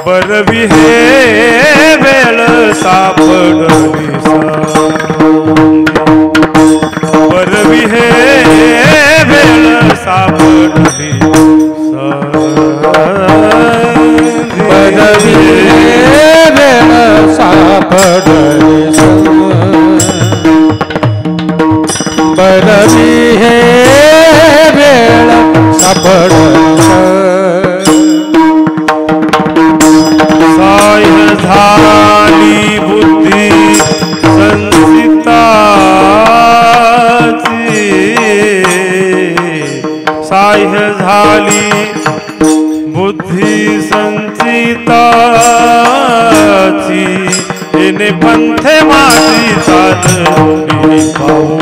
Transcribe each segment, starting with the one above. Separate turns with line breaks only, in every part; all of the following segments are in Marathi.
बरवी हे वेळ सापडली बरवी हे वेळ सापडली
बरवी वेळ सापडली बरवी हे वेळ सापडली
साय झाली बुद्धी संचिताची साय झाली बुद्धी संचिताची एने पंथे माझी चालली पाहू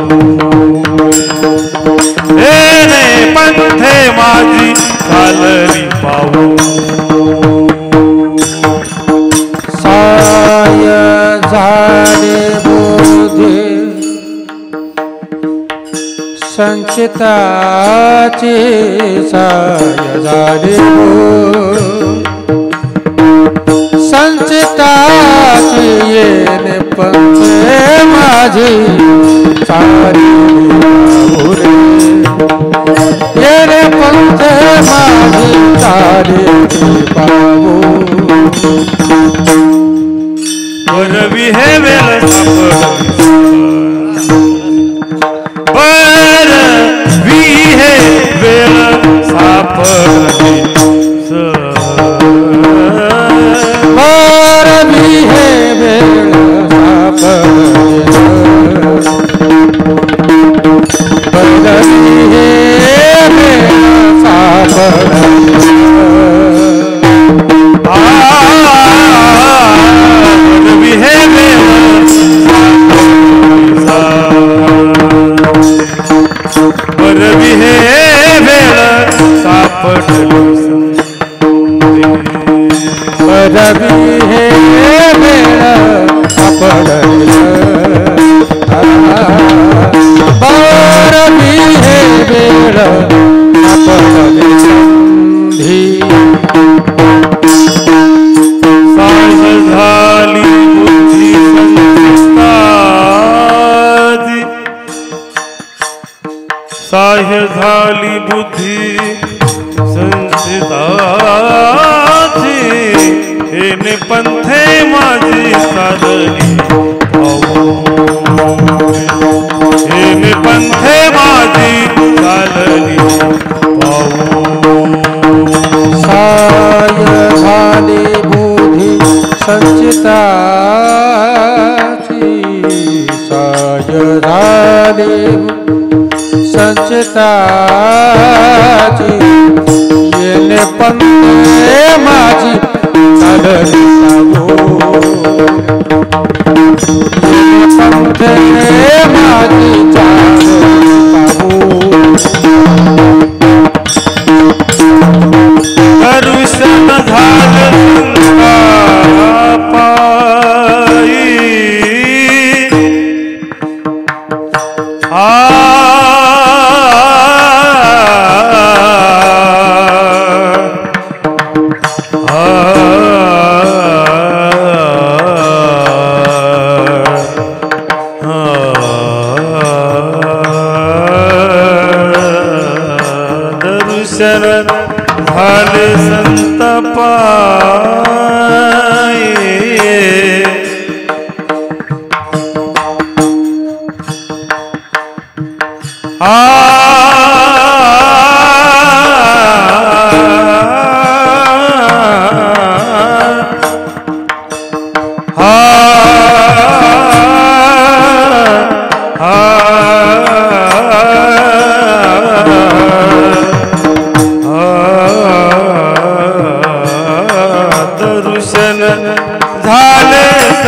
एने पंथे माझी चालली पाहू
साय झाले बुद्धी संचिताची साय झाले संचिताची येणे पंथे माझी चालली येणे पंथे माझी चालली पाहू
बरवी हे वेळ सापडली बरवी हे वेळ सापडली
बरवी हे वेळ सापडली बरवी हे वेळ सापडली
बरवी हे वेळ सापडली
बरवी हे वेळ सापडली बरवी हे वेळ सापडली संधी
साय झाली बुद्धी संचिताची साय झाली बुद्धी संचिताची एने पंथे माझी चालली पाहू एने पंथे माझी चालली पाहू
साय झाली बुद्धी संचिताची साय झाली संचिताची येणे पंथे माझी चालली येणे पंथे माझी चालली
दर्शन झालं पायी दर्शन झाले संत पाये दर्शन झाले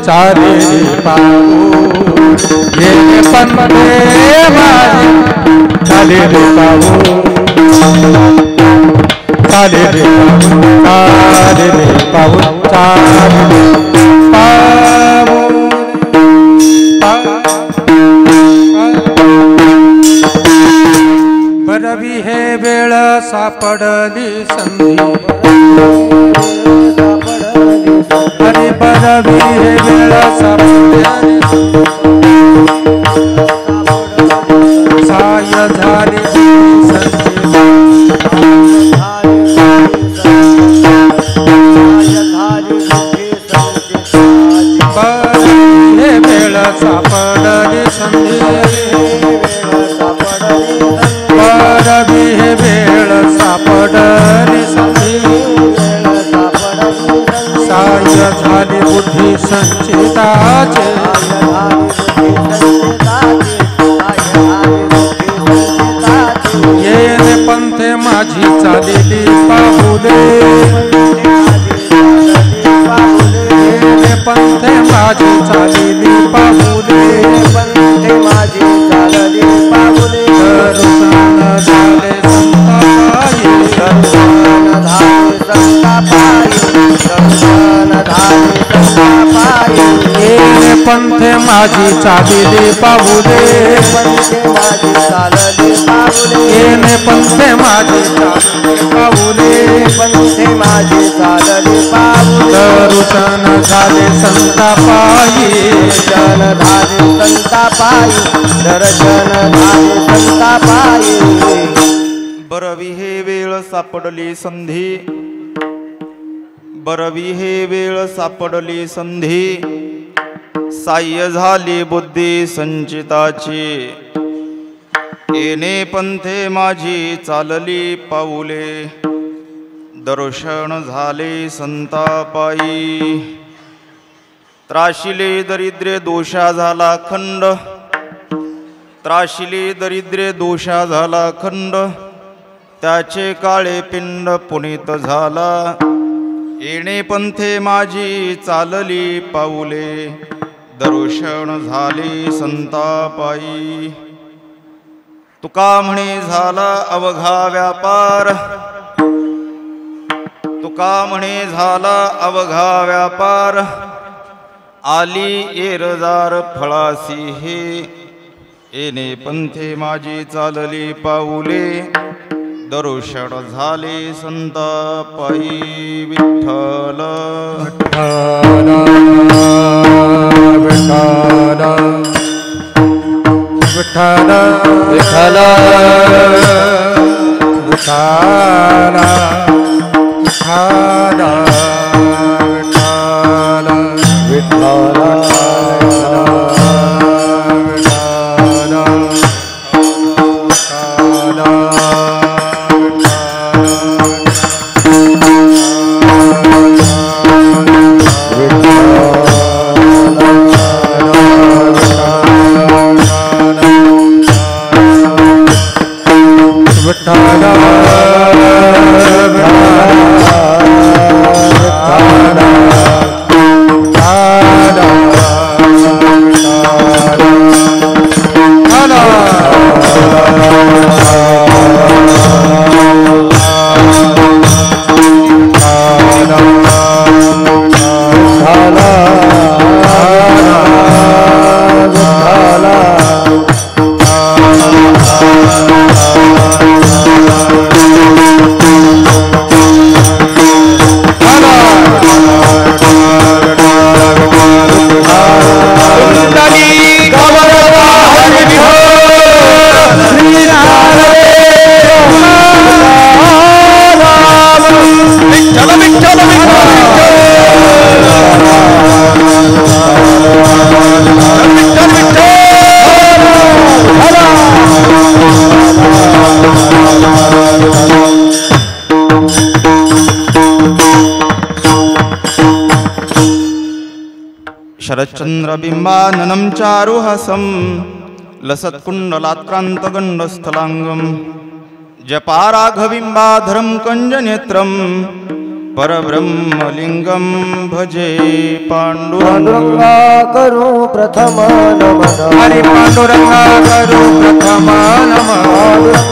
चाले पाऊ येणे पंथे माझी चाले पाऊ चाले पाऊ चाले पाऊ बरवी हे वेळ सापडली संधी अरे बरवी हे वेळ सापडली साय झाली हे वेळ सापडली संधी बरवी हे वेळ सापडली संधी साय झाली बुद्धी संचिताचे येणे पंथे माझी चालेली पाहुले येणे पंथे माझी चालेली पाहुले दर्शन झाले संतापाई येणे पंथे माझी चालेली पाहुले येणे पंथे माझी चालेली पाहुले दर्शन झाले संतापाई
दर्शन झाले संतापाई बरवी हे वेळ सापडली संधी बरवी हे वेळ सापडली संधी साह्य झाली बुद्धी संचिताची येणे पंथे माझी चालली पाऊले दर्शन झाले संतापाई त्राशिले दरिद्रे दोषा झाला खंड त्राशिले दरिद्रे दोषा झाला खंड त्याचे काळे पिंड पुनीत झाला येणे पंथे माझी चालली पाऊले दर्शन झाले संतापाई तुका म्हणे झाला अवघा व्यापार तुका म्हणे झाला अवघा व्यापार आली येरजार फळासी हे येणे पंथे माझी चालली पाऊले दर्शन झाले संतापाई विठ्ठल
विठ्ठल विठ्ठल विठ्ठल विठ्ठल विठ्ठल विठ्ठल
शरच्चंद्रबिंबाननं चारुहासं लसत्कुण्डलात्क्रान्तगण्डस्थलाङ्गं जपाराघविम्बाधरं कञ्जनेत्रं परब्रह्मलिंगं भजे
पांडुरंगा करू प्रथम नमन
हरि पांडुरंगा करू प्रथम नमः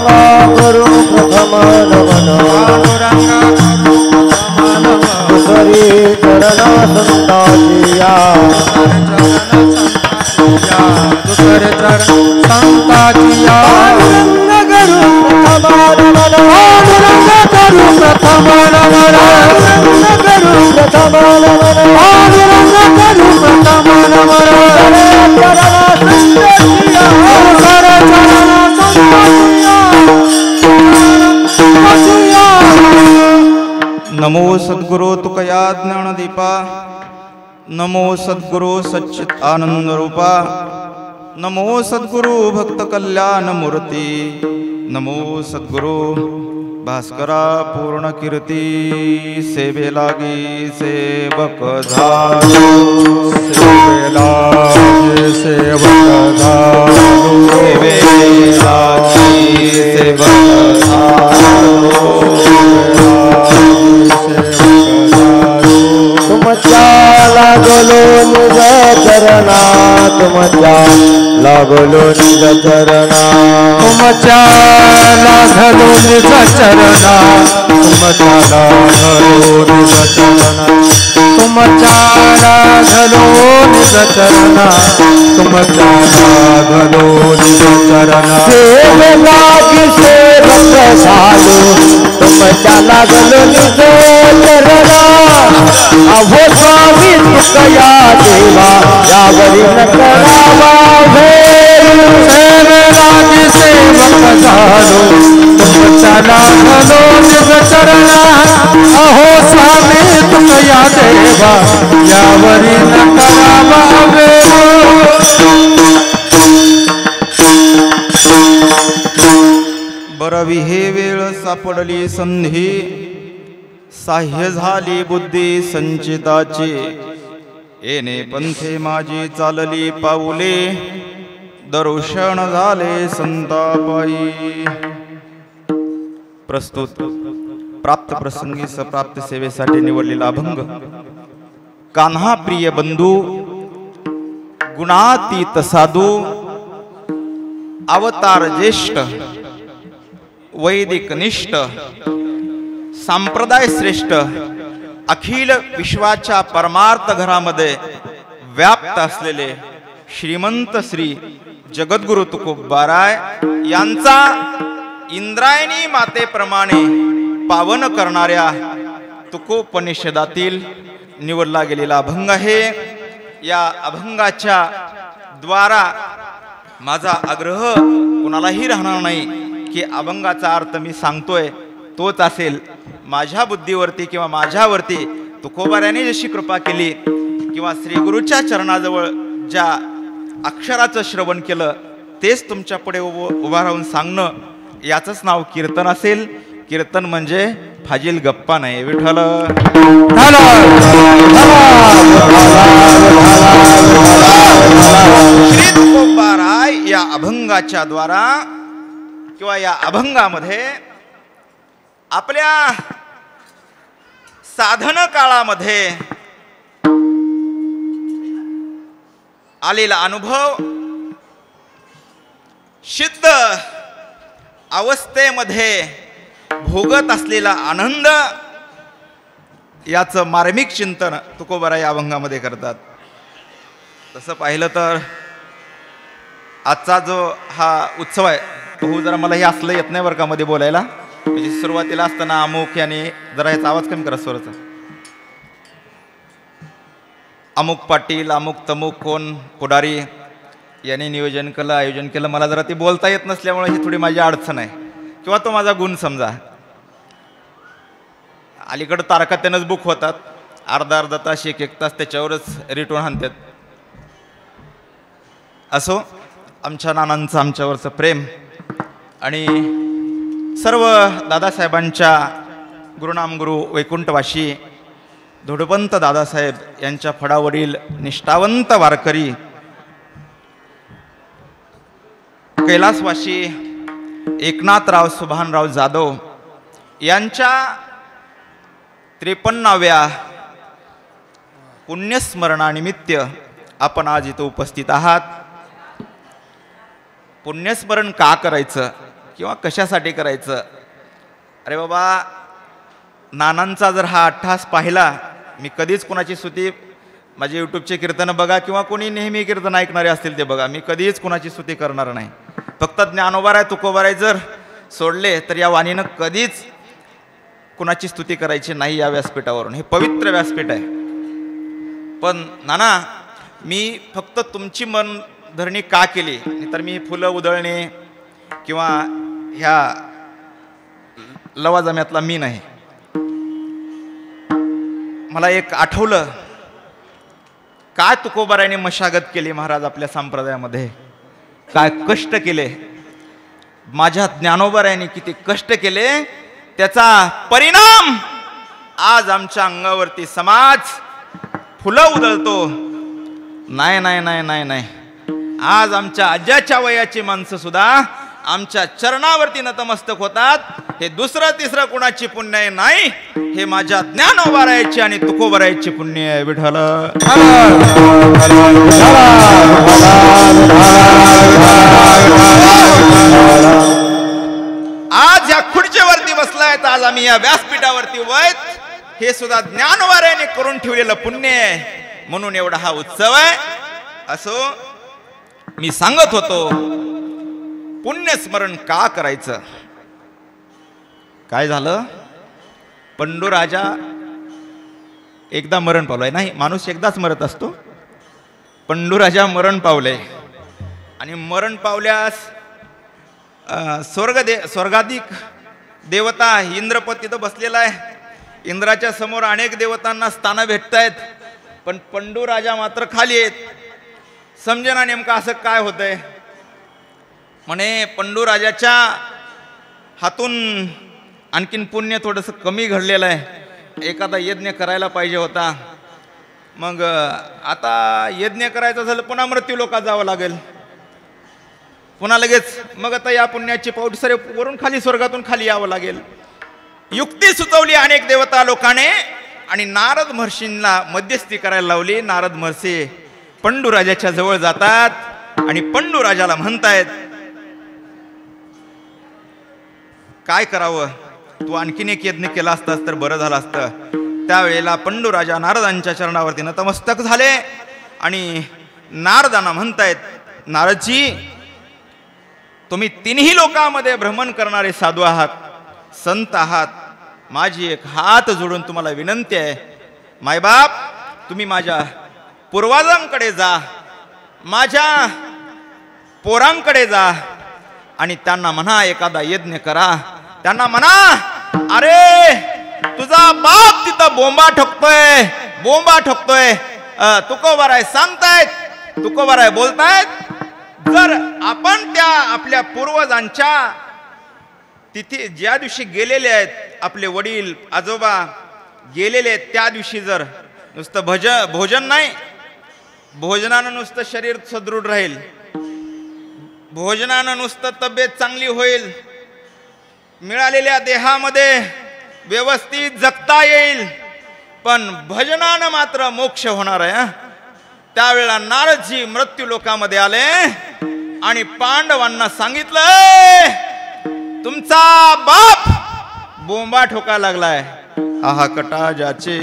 पांडुरंगा करू प्रथम नमन
पांडुरंगा करू प्रथम नमः
दुसरी चरण संताजिया
दुसर चरण संताजिया
पांडुरंग करू प्रथम नमन
पांडुरंग करू प्रथम नमः
पांडुरंग करू प्रथम नमन
पांडुरंग करू प्रथम नमः
दुसर चरण संताजिया
नमो सद्गुरो तुकया ज्ञानदीपा नमो सद्गुरो सच्चित आनंद रूपा नमो सद्गुरु भक्त कल्याण मूर्ती नमो सद्गुरु भास्करा पूर्ण कीर्ती सेवे लागी सेवक झालो
सेवे लागे सेवक झालो
सेवे लागी सेवक झालो
तुमच्या लागलो निज चरणा तुमच्या लागलो निज चरणा
तुमच्या लागलो निज चरणा तुमच्या लागलो निज चरणा तुमच्या लागलो निज चरणा तुमच्या लागलो निज चरणा
सेवे लागी सेवक झालो तुमच्या लागलो निज चरणा अहो स्वामी तुकया देवा यावरी न करावा
सेवे लागी सेवक झालो तुमच्या लागलो निज चरणा अहो स्वामी तुकया देवा यावरी न करावा
बरवी हे वेळ सापडली संधी साह्य झाली बुद्धी संचिताची येणे पंथे माझी चालली पाऊले दर्शन झाले संतापायी प्रस्तुत प्राप्त प्रसंगी सप्राप्त सेवेसाठी निवडलेला अभंग कान्हा प्रिय बंधू गुणातीत साधू अवतार ज्येष्ठ वैदिक निष्ठ संप्रदाय श्रेष्ठ अखिल विश्वाच्या परमार्थ घरामध्ये व्याप्त असलेले श्रीमंत श्री जगद्गुरु तुकोबाराय यांचा इंद्रायणी मातेप्रमाणे पावन करणाऱ्या तुकोपनिषदातील निवडला गेलेला अभंग आहे. या अभंगाच्या द्वारा माझा आग्रह कुणालाही राहणार नाही की अभंगाचा अर्थ मी सांगतोय तोच असेल. माझ्या बुद्धीवरती किंवा माझ्यावरती तुकोबाराने जशी कृपा केली किंवा श्री गुरुच्या चरणाजवळ ज्या अक्षराचं श्रवण केलं तेच तुमच्या पुढे उभा राहून सांगणं याचंच नाव कीर्तन असेल. कीर्तन म्हणजे फाजील गप्पा नाही. विठ्ठल श्री तुकोबाराय या अभंगाच्या द्वारा किंवा या अभंगामध्ये आपल्या साधन काळामध्ये आलेला अनुभव सिद्ध अवस्थेमध्ये भोगत असलेला आनंद याचं मार्मिक चिंतन तुकोबाराय या अभंगामध्ये करतात. तसं पाहिलं तर आजचा जो हा उत्सव आहे तो जरा मला हे असलं येत नाही बरं का मध्ये बोलायला. म्हणजे सुरुवातीला असताना अमुक याने जरा याचा आवाज कमी करा स्वराचा. अमुक पाटील अमुक तमुक कोण पुढारी यांनी नियोजन केलं आयोजन केलं. मला जरा ते बोलता येत नसल्यामुळे ही थोडी माझी अडचण आहे किंवा तो माझा गुण समजा. अलीकडं तारखा त्यानंच बुक होतात अर्धा अर्धा तास एक एक तास त्याच्यावरच रिटर्न हाणतात. असो आमच्या नानांचं आमच्यावरचं प्रेम आणि सर्व दादासाहेबांच्या गुरुनाम गुरु वैकुंठवाशी धोडपंत दादासाहेब यांच्या फडावरील निष्ठावंत वारकरी कैलासवासी एकनाथराव सुभानराव जाधव यांच्या 53व्या पुण्यस्मरणानिमित्त आपण आज इथं उपस्थित आहात. पुण्यस्मरण का करायचं किंवा कशासाठी करायचं? अरे बाबा, नानांचा जर हा अट्टहास पाहिला, मी कधीच कोणाची स्तुती, माझे यूट्यूबचे कीर्तनं बघा किंवा कोणी नेहमी कीर्तन ऐकणारे असतील ते बघा, मी कधीच कोणाची स्तुती करणार नाही. फक्त ज्ञानोबाराय तुकोबाराय जर सोडले तर या वाणीनं कधीच कुणाची स्तुती करायची नाही या व्यासपीठावरून. हे पवित्र व्यासपीठ आहे. पण नाना, मी फक्त तुमची मन धरणी का केली, तर मी फुलं उधळणे किंवा ह्या लवाजम्यातला मी नाही. मला एक आठवलं, काय तुकोबारायने मशागत केली महाराज आपल्या संप्रदायामध्ये, काय कष्ट केले. माझ्या ज्ञानोबारायने किती कष्ट केले, त्याचा परिणाम आज आमच्या अंगावरती समाज फुलं उधळतो. नाही नाही नाही नाही नाही, आज आमच्या आज्याच्या वयाची माणसं सुद्धा आमच्या चरणावरती नतमस्तक होतात. हे दुसरं तिसरं कुणाची पुण्य आहे नाही, हे माझ्या ज्ञानोबारायची आणि तुकोबारायची पुण्य आहे. विठ्ठल आज या खुर्चीवरती बसलायत, आज आम्ही या व्यासपीठावरती वैत, हे सुद्धा ज्ञानोबारायने करून ठेवलेलं पुण्य आहे. म्हणून एवढा हा उत्सव आहे. असो, मी सांगत होतो पुण्यस्मरण का करायचं. काय झालं, पंडूराजा एकदा मरण पावलाय. नाही, माणूस एकदाच मरत असतो. पंडूराजा मरण पावले आणि मरण पावल्यास स्वर्गाधिक देवता इंद्रपत तिथं बसलेला आहे. इंद्राच्या समोर अनेक देवतांना स्थानं भेटत आहेत, पण पंडूराजा मात्र खाली आहेत. समजेना नेमकं असं काय होतंय. म्हणे पंडूराजाच्या हातून आणखीन पुण्य थोडंसं कमी घडलेलं आहे, एखादा यज्ञ करायला पाहिजे होता. मग आता यज्ञ करायचा झालं, पुन्हा मृत्यू लोकात जावं लागेल, पुन्हा लगेच मग आता या पुण्याची पाऊट सरे वरून खाली स्वर्गातून खाली यावं लागेल. युक्ती सुचवली अनेक देवता लोकांनी आणि नारद महर्षींना मध्यस्थी करायला लावली. नारद महर्षी पंडूराजाच्या जवळ जातात आणि पंडूराजाला म्हणतायत, काय करावं, तू आणखीन एक यज्ञ केला असतास तर बरं झालं असतं. त्यावेळेला पंडूराजा नारदांच्या चरणावरती नतमस्तक झाले आणि नारदांना म्हणतायत, नारदजी, तुम्ही तिन्ही लोकांमध्ये भ्रमण करणारे साधू आहात, संत आहात. माझी एक हात जोडून तुम्हाला विनंती आहे, मायबाप, तुम्ही माझ्या पूर्वजांकडे जा, माझ्या पोरांकडे जा आणि त्यांना म्हणा एखादा यज्ञ करा. त्यांना म्हणा, अरे तुझा बाप तिथं बोंबा ठोकतोय. तुकोबाराय सांगतायत, तुकोबाराय बोलतायत, जर आपण त्या आपल्या पूर्वजांच्या तिथे ज्या दिवशी गेलेले आहेत, आपले वडील आजोबा गेलेले आहेत, त्या दिवशी जर नुसतं भोजन नाही, भोजनानं नुसतं शरीर सदृढ राहील, भोजनानं नुसतं तब्येत चांगली होईल, मिळालेल्या देहामध्ये व्यवस्थित जगता येईल, पण भजनानं मात्र मोक्ष होणार आहे. त्यावेळेला नारदजी मृत्यू लोकामध्ये आले आणि पांडवांना सांगितलं, तुमचा बाप बोंबा ठोका लागलाय. आहा कटा ज्याचे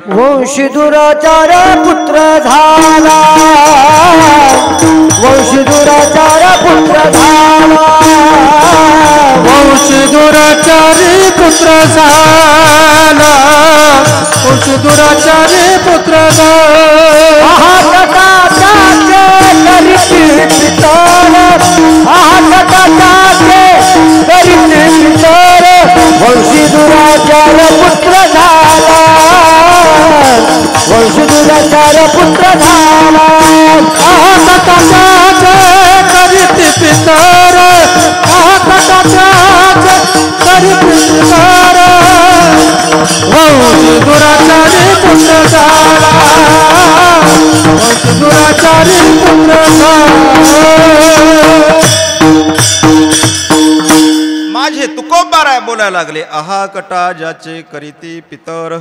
वंशी दुराचार पुत्र झाला, वंशी दुराचार पुत्र झाला,
वंशी दुराचारी पुत्र झाला, वंशी दुराचारी पुत्र झाला.
वंशी दुराचार पुत्र झाला, वंशी दुराचार पुत्र झाला.
करीत पितर, करीत पितर, वंशी दुराचारी पुत्र झाला, वंशी दुराचारी पुत्र झाला.
माझे तुकोबाराय बोलायला लागले. अहा कटा ज्याचे करीती पितर,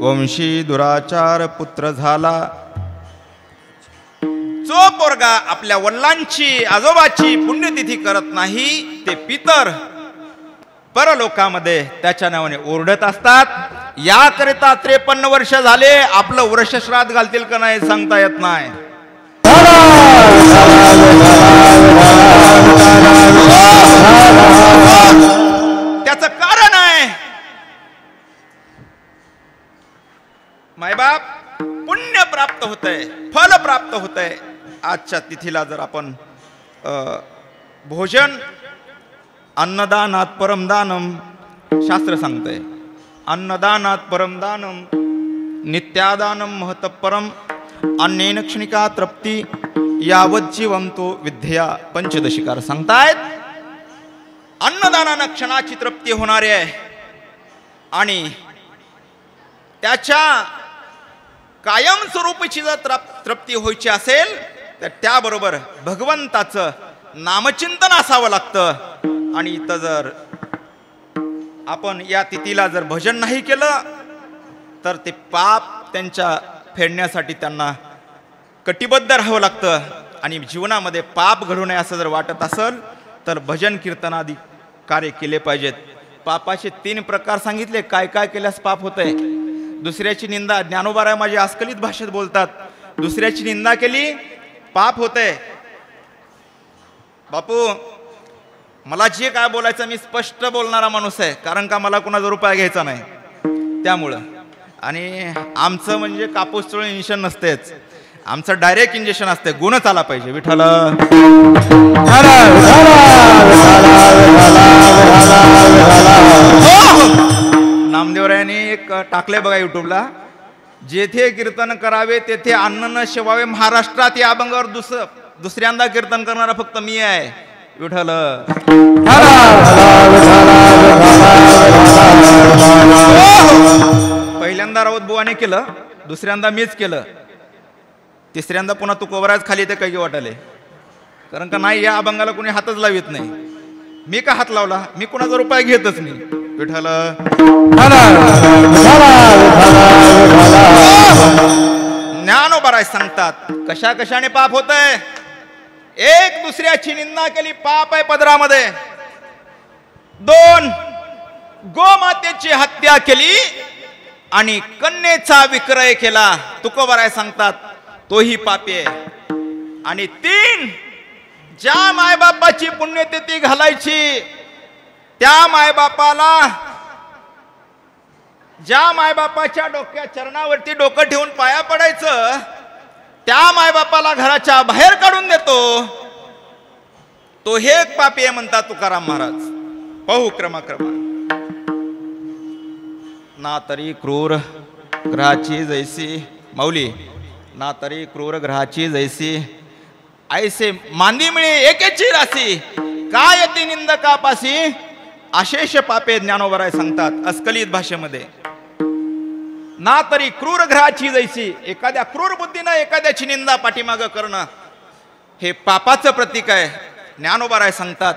वंशी दुराचार पुत्र झाला. जो पोरगा आपल्या वडिलांची आजोबाची पुण्यतिथी करत नाही ते पितर परलोकामध्ये त्याच्या नावाने ओरडत असतात. याकरिता 53 वर्ष झाले. आपलं वर्षश्राद्ध घालतील का नाही सांगता येत नाही. त्याचं कारण आहे मायबाप पुण्य प्राप्त होतंय, फल प्राप्त होतंय. आजच्या तिथीला जर आपण भोजन अन्नदानात परमदानम शास्त्र सांगतंय. अन्नदानात परमदानम नित्यादानम महतपरम अन्नेन क्षणिका तृप्ती यावत जीवंतो विद्या पंचदशिकार सांगतायत. अन्नदानानं क्षणाची तृप्ती होणारी आहे आणि त्याच्या कायमस्वरूपीची जर तृप्ती व्हायची असेल तर त्याबरोबर भगवंताचं नामचिंतन असावं लागतं. आणि इथं जर आपण या तिथीला जर भजन नाही केलं तर ते पाप त्यांच्या फेडण्यासाठी त्यांना कटिबद्ध राहावं लागतं. आणि जीवनामध्ये पाप घडू नये असं जर वाटत असेल तर भजन कीर्तनादी कार्य केले पाहिजेत. पापाचे 3 प्रकार सांगितले. काय काय केल्यास पाप होतंय. दुसऱ्याची निंदा, ज्ञानोबाराय माझी अस्खलित भाषेत बोलतात. दुसऱ्याची निंदा केली पाप होतंय. बापू मला जे काय बोलायचं मी स्पष्ट बोलणारा माणूस आहे, कारण का मला कुणाचा रुपया घ्यायचा नाही त्यामुळं. आणि आमचं म्हणजे कापूस चोळून इंजेक्शन नसतेच, आमचं डायरेक्ट इंजेक्शन असते. गुणच आला पाहिजे. विठ्ठल नामदेवरायांनी एक टाकले बघा युट्यूबला, जेथे कीर्तन करावे तेथे अन्न न शिवावे. महाराष्ट्रात या अभंगावर दुसऱ्यांदा कीर्तन करणारा फक्त मी आहे. विठ्ठल पहिल्यांदा राऊत बुवाने केलं, दुसऱ्यांदा मीच केलं, तिसऱ्यांदा पुन्हा तू कोबराच खाली ते काही वाटाले. कारण का नाही या अभंगाला कोणी हातच लावित नाही. मी का हात लावला? मी कुणाचा रुपया घेतच नाही. विठ्ठल ज्ञानोबाराय सांगतात कशा कशाने पाप होतंय. एक दुसऱ्याची निंदा केली पाप आहे पदरामध्ये. 2 गोमातेची हत्या केली आणि कन्येचा विक्रय केला. तुकोबाराय सांगतात तोही पापी आहे. आणि 3 ज्या मायबापाची पुण्यतिथी घालायची त्या मायबापाला, ज्या मायबापाच्या डोक्या चरणावरती डोकं ठेवून पाया पडायचं त्या मायबापाला घराच्या बाहेर काढून देतो, तो हे एक पापी आहे म्हणतात तुकाराम महाराज. पाहू क्रमाक्रम. ना तरी क्रूर ग्रहाची जैसी माऊली, ना तरी क्रूर ग्रहाची जैसी ऐसे मांदी मिळे एकेची राशी, काय येते निंदकापासी अशेष पापे. ज्ञानोबाराय सांगतात अस्खलित भाषेमध्ये. ना तरी क्रूर ग्रहाची जैसी, एखाद्या क्रूर बुद्धीनं एखाद्याची निंदा पाठीमागं करणं हे पापाचं प्रतीक आहे. ज्ञानोबाराय सांगतात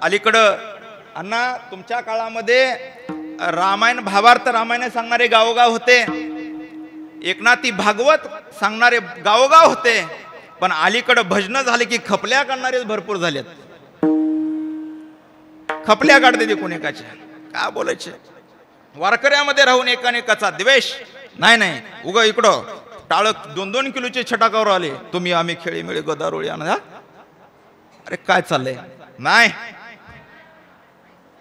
अलीकडं अण्णा तुमच्या काळामध्ये रामायण भावार्थ रामायण सांगणारे गावोगाव होते, एकनाथी भागवत सांगणारे गावोगाव होते. पण अलीकडं भजनं झाले की खपल्या काढणारे भरपूर झालेत. खपल्या काढते ते कोणेकाच्या, काय बोलायचे. वारकऱ्यामध्ये राहून एकानेकाचा द्वेष नाही. उगा इकडं टाळक 2-2 किलोचे छटाकावर आले, तुम्ही आम्ही खेळी मिळे गदारोळी आणा. अरे काय चाललंय. नाही,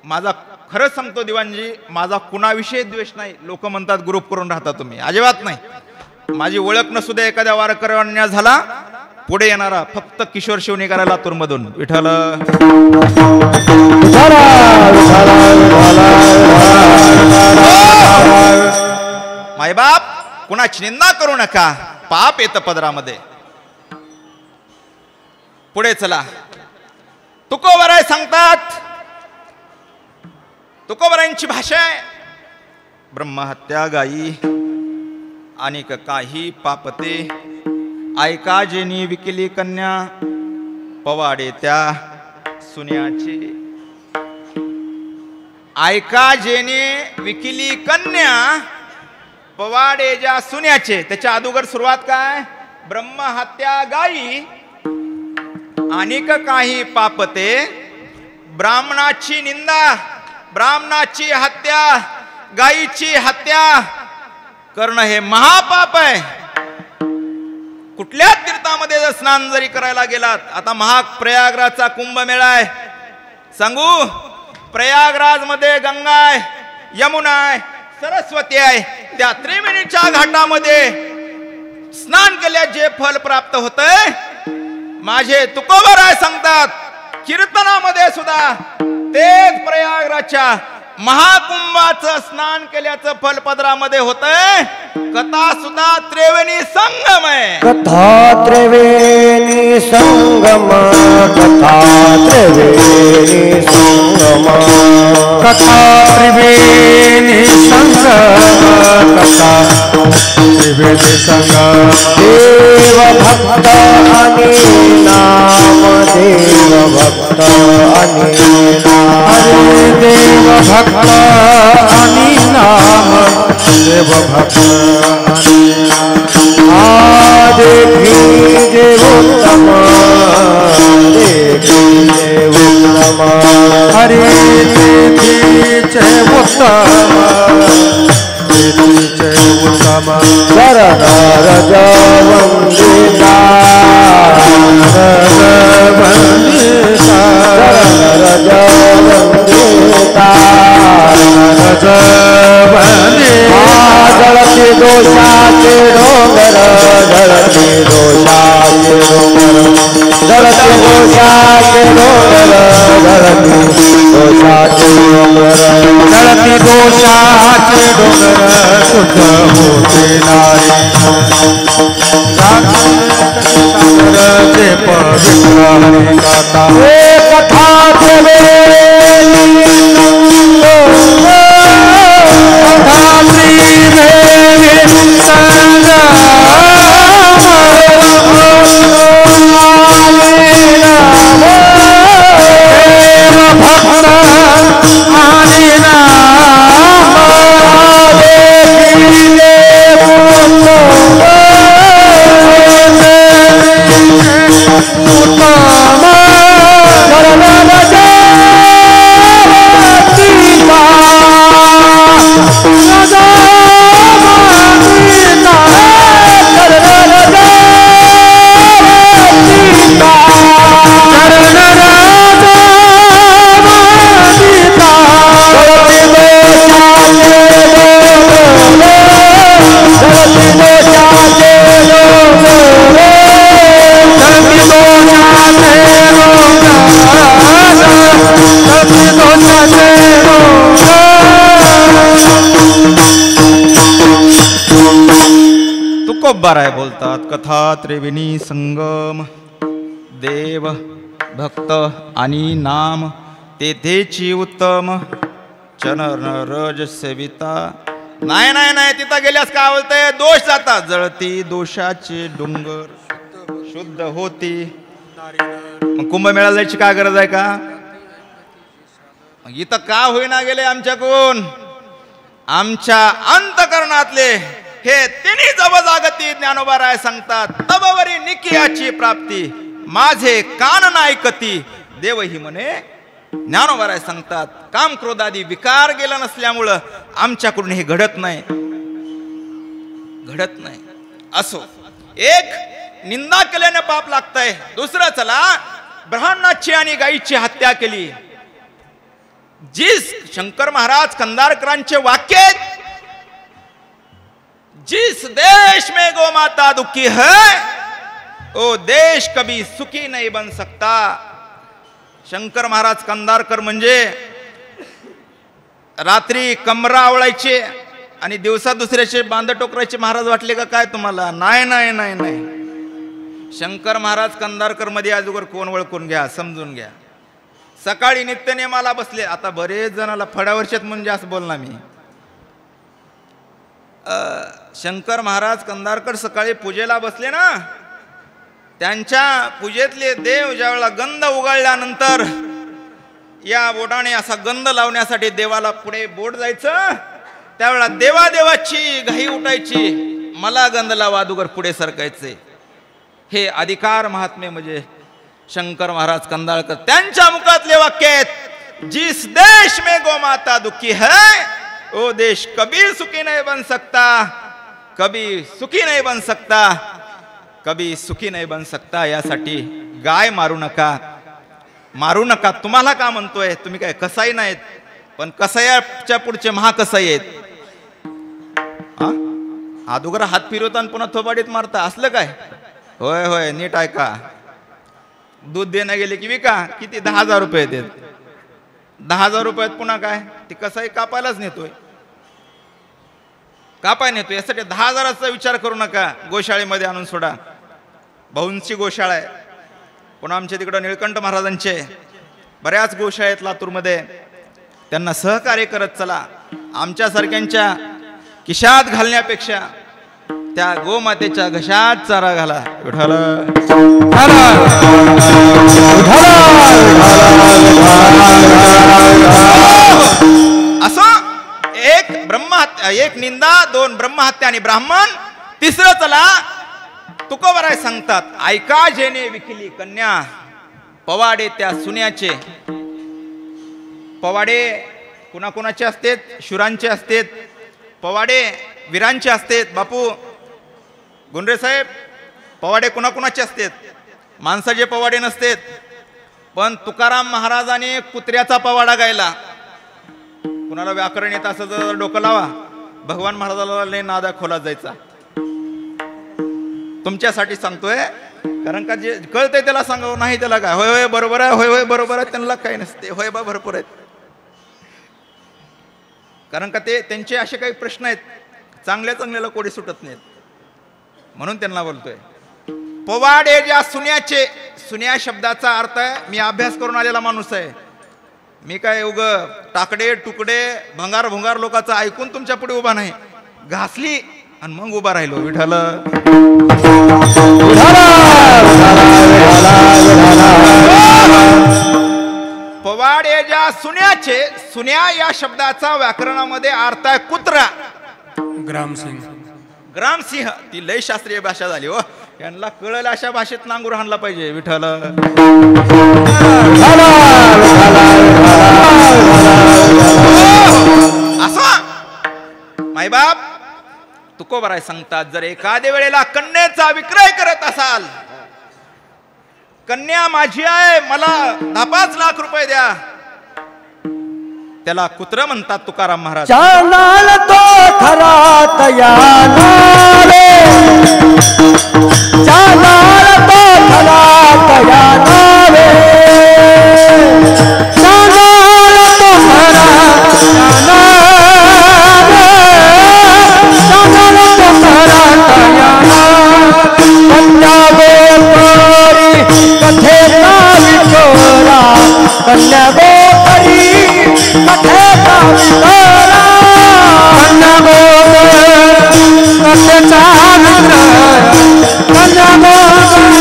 माझा खरंच सांगतो दिवाणजी, माझा कुणाविषयी द्वेष नाही. लोक म्हणतात ग्रुप करून राहता तुम्ही, अजिबात नाही. माझी ओळख नसू द्या एखाद्या वारकऱ्यांना झाला पुढे येणारा फक्त किशोर शिवणेकराला लातूर मधून. विठ्ठल मायबाप कुणाची निंदा करू नका, पाप येतं पदरामध्ये. पुढे चला. तुकोबाराय सांगतात, तुकोबारायांची भाषा आहे ब्रह्महत्या गायी अनेक काही पापते, ऐका जेनी विकिली कन्या पवाडे त्या सुन्याची. ऐका जेने विकिली कन्या पवाडेजा सुन्याचे. त्याच्या अगोदर सुरुवात काय? ब्रह्महत्या गायी अनेक काही पापते, ब्राह्मणाची निंदा, ब्राह्मणाची हत्या, गायीची हत्या करणं हे महापाप आहे. कुठल्या तीर्थामध्ये जर स्नान जरी करायला गेलात, आता महाप्रयागराजचा कुंभमेळा आहे, सांगू प्रयागराज मध्ये गंगा आहे, यमुना आहे, सरस्वती आहे. त्या त्रिवेणीच्या घाटामध्ये स्नान केल्यास जे फल प्राप्त होतंय, माझे तुकोबराय सांगतात, कीर्तनामध्ये सुद्धा तेच प्रयागराजच्या महाकुंभाचं स्नान केल्याचं फल पदरामध्ये होतंय. कथा सुद्धा त्रिवेणी संगम आहे.
कथा त्रिवेणी संगम, कथा त्रिवेणी संगम,
कथा त्रिवेणी संगम, कथा त्रिवेणी संगम.
देव भक्त आणि नाम, देव भक्त आणि नाम,
हरे देव भक्त आणि नाम, देव भक्त आणि नाम.
देखी जे उत्तम, देखी जे उत्तम,
हरे देखीचे उत्तम, देखीचे उत्तम.
शरण रज वंदिता,
वंदिता,
शरण रज वंदिता,
रज वंदिता.
जळती दोषाचे डोंगर, जळती दोषाचे डोंगर, जळती दोषाचे डोंगर, जळती दोषाचे डोंगर,
जळती दोषाचे डोंगर शुद्ध होते नारे. सागरचे पवित्र हरी गाथा.
हे कथा त्रिवेणी संगम,
कथा त्रिवेणी संगम, देव भक्त आणि नाम,
देखी देव उत्तम,
उत्तम.
शरण रज वंदिता,
रज वंदिता,
शरण रज वंदिता,
चरण राज वंदिता.
जळती दोषाचे डोंगर, जळती दोषाचे डोंगर,
जळती दोषाचे डोंगर, जळती दोषाचे डोंगर.
तुकोबराय बोलतात, कथा त्रिवेणी संगम, देव भक्त आणि नाम तेथेची उत्तम. चरण रज सेविता. नाही नाही नाही, तिथं गेल्यास काय बोलतंय? दोष जातात. जळती दोषाचे डोंगर शुद्ध होती. मग कुंभमेळ्याला जायची काय गरज आहे का? मग इथं का होईना गेले आमच्याकडून? आमच्या अंतकरणातले हे तिन्ही जबजागती ज्ञानोबाराय सांगतात, तबवरी निकियाची प्राप्ती, माझे कान नायकती. देवही म्हणे ज्ञानोबाराय सांगतात, काम क्रोधादी विकार गेला नसल्यामुळं आमच्याकडून हे घडत नाही, घडत नाही. असो, एक निंदा केल्याने पाप लागतंय, दुसरं चला ब्राह्मणाची आणि गायीची हत्या केली. जी शंकर महाराज कंदारकरांचे वाक्य आहेत, जिस देश में गौ माता दुखी है वो देश कभी सुखी नहीं बन सकता. शंकर महाराज कंदारकर म्हणजे रात्री कमरा आवळायचे आणि दिवसा दुसऱ्याचे बांध टोकरायचे महाराज वाटले का काय तुम्हाला? नाही नाही नाही नाही. शंकर महाराज कंदारकर मध्ये अजून कोण ओळखून घ्या, समजून घ्या. सकाळी नित्यनेमाला बसले. आता बरेच जणाला फडावर्षात म्हणजे असं बोलणार मी. शंकर महाराज कंदारकर सकाळी पूजेला बसले ना, त्यांच्या पूजेतले देव ज्यावेळेला गंध उगाळल्यानंतर या बोटाने असा गंध लावण्यासाठी देवाला पुढे बोट जायचं, त्यावेळेला देवादेवाची घाई उठायची, मला गंध लावा अगोदर पुढे सरकायचे. हे अधिकार महात्मे म्हणजे शंकर महाराज कंदाळकर त्यांच्या मुखातले वाक्य आहेत. जिस देश में गोमाता दुखी है वो देश कभी सुखी नहीं बन सकता, कभी सुखी नहीं बन सकता, कभी सुखी नहीं बन सकता. यासाठी गाय मारू नका, मारू नका. तुम्हाला का म्हणतोय, तुम्ही काय कसाई नाहीत, पण कसायाच्या पुढचे महाकसाई आहेत. अगोदर हात फिरवताना पुन्हा थोबाडीत मारता असलं काय? होय होय, नीट ऐका. दूध देणं गेले की विका, किती 10,000 रुपये देत. 10,000 रुपयात पुन्हा काय ती कसाई कापायलाच नेतोय, कापाय नेतोय. यासाठी 10,000चा विचार करू नका. गोशाळेमध्ये आणून सोडा. भाऊंची गोशाळा आहे, पुन्हा आमच्या तिकडं निळकंठ महाराजांचे बऱ्याच गोशाळा आहेत लातूरमध्ये. त्यांना सहकार्य करत चला. आमच्यासारख्यांच्या खिशात घालण्यापेक्षा त्या गोमातेच्या घशात चारा घाला. विठ्ठल असं एक ब्रह्महत्या, एक निंदा, 2 ब्रह्महत्या आणि ब्राह्मण, तिसरं चला तुकोबराय सांगतात. ऐका जेने विकिली कन्या, पवाडे त्या सुन्याचे. पवाडे कुणाकुणाचे असतेत? शुरांचे असतेत. पवाडे वीरांचे असतेत. बापू गुंडरे साहेब, पवाडे कुणाकुणाचे असतेत? माणसाचे पवाडे नसतेत. पण तुकाराम महाराजाने कुत्र्याचा पवाडा गायला. कुणाला व्याकरण येत असं जर डोकं लावा. भगवान महाराजाला लय नादा खोला जायचा. तुमच्यासाठी सांगतोय, कारण का जे कळतंय त्याला सांगावं, नाही त्याला काय होय होय बरोबर आहे, होय होय बरोबर आहे, त्यांना काही नसते. होय बा भरपूर आहेत. कारण का ते त्यांचे असे काही प्रश्न आहेत, चांगल्या चांगल्याला कोडी सुटत नाहीत, म्हणून त्यांना बोलतोय. पवाडे ज्या सुन्याचे, सुन्या शब्दाचा अर्थ आहे, मी अभ्यास करून आलेला माणूस आहे. मी काय उग टाकडे तुकडे भंगार भुंगार लोकांचं ऐकून तुमच्या पुढे उभा नाही. घासली आणि मग उभा राहिलो. विठ्ठल पवाडे ज्या सुन्याचे, सुन्या या शब्दाचा व्याकरणामध्ये अर्थ आहे कुत्रा.
ग्रामसिंग,
ग्रामसिंह. ती लय शास्त्रीय भाषा झाली हो. यांना कळलं अशा भाषेत नांगूर हाणला पाहिजे. विठ्ठल असं मायबाप तुकोबराय सांगतात, जर एखाद्या वेळेला कन्येचा विक्रय करत असाल, कन्या माझी आहे, मला 10-5 लाख रुपये द्या, त्याला कुत्र म्हणतात तुकाराम महाराज.
चांदाल तो खरा तयाना रे, चांदाल तो खरा तयाना रे, चांदाल तो खरा तयाना रे, चांदाल तो खरा तयाना. कन्या गोपरी कथेचा विठोरा, कन्या गोपरी कथेचा विठोरा, कन्या गोपरी कथेचा विठोरा, कन्या गोपरी कथेचा विठोरा, कन्या गोपरी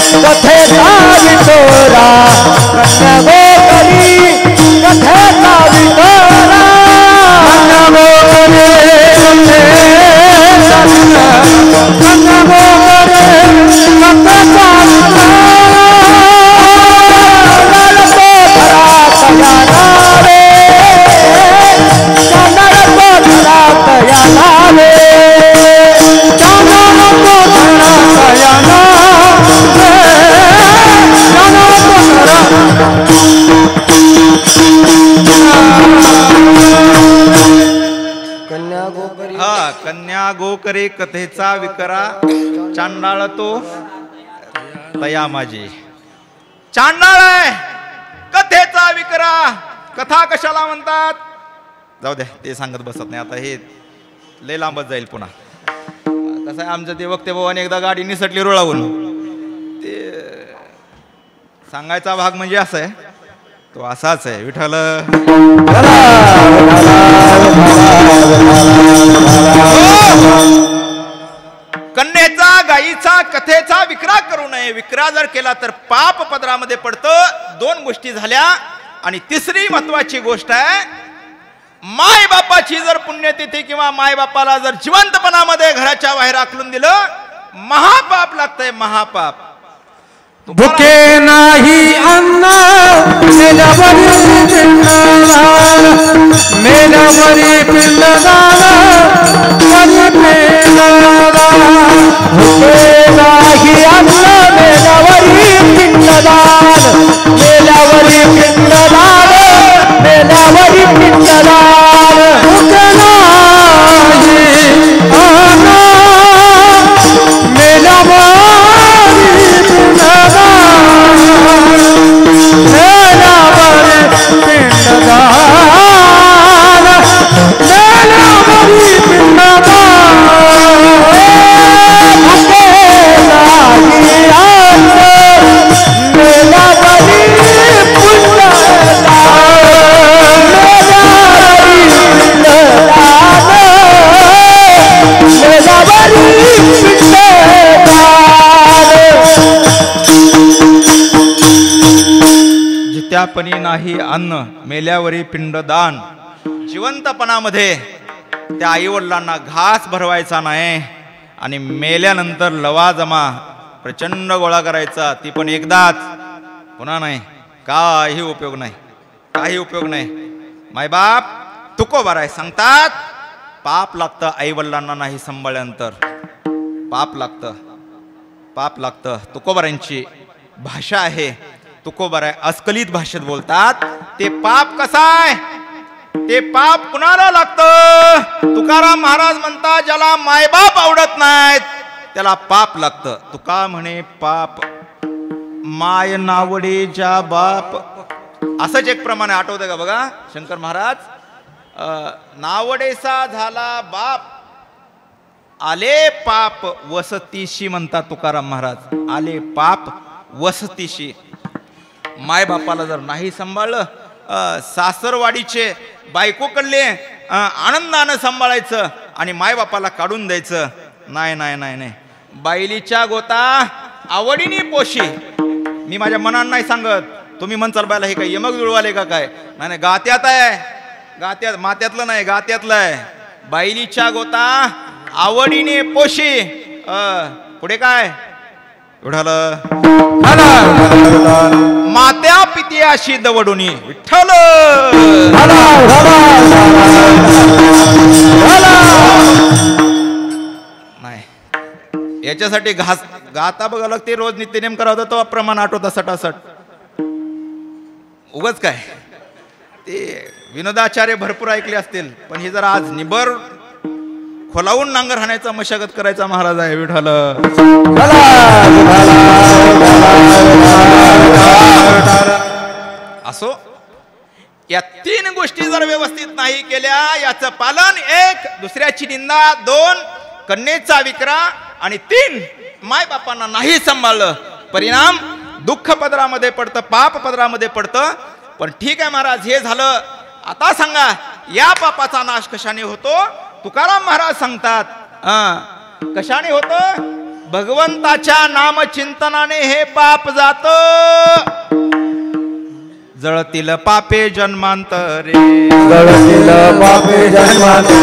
कथेचा विठोरा, कन्या गोपरी कथेचा विठोरा, कन्या गोपरी कथेचा
कन्या गोकरे कथेचा विकरा, चांडाळ तो तया माझी. चांडाळ आहे, कथेचा विकरा. कथा कशाला म्हणतात? जाऊ द्या, ते सांगत बसत नाही आता, हे लय लांबच जाईल. पुन्हा कसं आहे, आमचं ते वक्ते भावाने एकदा गाडी निसटली रुळावून. ते सांगायचा भाग म्हणजे असा आहे, तो असाच आहे. विठ्ठल कन्येचा गायीचा कथेचा विक्रा करू नये. विक्रा जर केला तर पाप पदरामध्ये पडतं. दोन गोष्टी झाल्या. आणि तिसरी महत्वाची गोष्ट आहे, माय बापाची जर पुण्यतिथी किंवा माय बापाला जर जिवंतपणामध्ये घराच्या बाहेर आकलून दिलं, महापाप लागतंय, महापाप.
भुके नाही अन्न मेल्यावरी पिंडदान, मेल्यावरी पिंडदान, वरी पिंडदान.
भुके नाही अन्न मेल्यावरी पिंडदान, मेल्यावरी पिंडदान, मेल्यावरी पिंडदान.
भुके नाही अन्न मेल्यावरी
जित्यापणी नाही अन्न मेल्यावरी पिंडदान. जिवंतपणामध्ये त्या आईवडिलांना घास भरवायचा नाही आणि मेल्यानंतर लवाजमा प्रचंड गोळा करायचा, ती पण एकदाच, पुन्हा नाही. काही उपयोग नाही, काही उपयोग नाही. मायबाप तुकोबार आहे, सांगतात पाप लागतं. आईवडिलांना नाही सांभाळल्यानंतर पाप लागतं, पाप लागतं. तुकोबारांची भाषा आहे, तुकोबार आहे, अस्खलित भाषेत बोलतात. ते पाप कसं आहे, ते पाप कुणाला लागतं? तुकाराम महाराज म्हणतात, ज्याला मायबाप आवडत नाहीत त्याला पाप लागतं. तुका म्हणे पाप माय नावडे ज्या बाप. असंच एक प्रमाणे आठवतं का बघा शंकर महाराज, नावडेसा झाला बाप, आले पाप वसतीशी म्हणतात तुकाराम महाराज. आले पाप वसतीशी. माय बापाला जर नाही सांभाळलं, सासरवाडीचे बायकोकडले आनंदानं सांभाळायचं आणि माय बापाला काढून द्यायचं, नाही नाही नाही नाही. बायलीच्या गोता आवडीने पोशी. मी माझ्या मनानं नाही सांगत, तुम्ही म्हणचाल बायला हे काय यमक जुळवाले का काय? नाही नाही, गात्यात आहे, गात्यात, मात्यातलं नाही, गात्यातलं आहे. बायलीच्या गोता आवडीने पोशी. पुढे काय उडालं, मात्या पित्याशी दवडुनी विठ्ठल. नाही, याच्यासाठी गाता बघा लागते, रोज नित्यनेम करावं होता, तो प्रमाण आठवता सटासट. उगच काय ते विनोदाचार्य भरपूर ऐकले असतील, पण हे जर आज निबर खोलावून नांगर हाणायचा मशागत करायचा महाराज आहे विठ्ठल. असो, या तीन गोष्टी जर व्यवस्थित नाही केल्या, याचं पालन, एक दुसऱ्याची निंदा, दोन कन्येचा विक्रा आणि तीन माय बापांना नाही सांभाळलं, परिणाम दुःख पदरामध्ये पडतं, पाप पदरामध्ये पडतं. पण ठीक आहे महाराज, हे झालं, आता सांगा या पापाचा नाश कशाने होतो? तुकाराम महाराज सांगतात, कशाने होतो? भगवंताच्या नामचिंतनाने हे पाप जात. जळतील पापे जन्मांतरे,
जळतील पापे जन्मांतरे,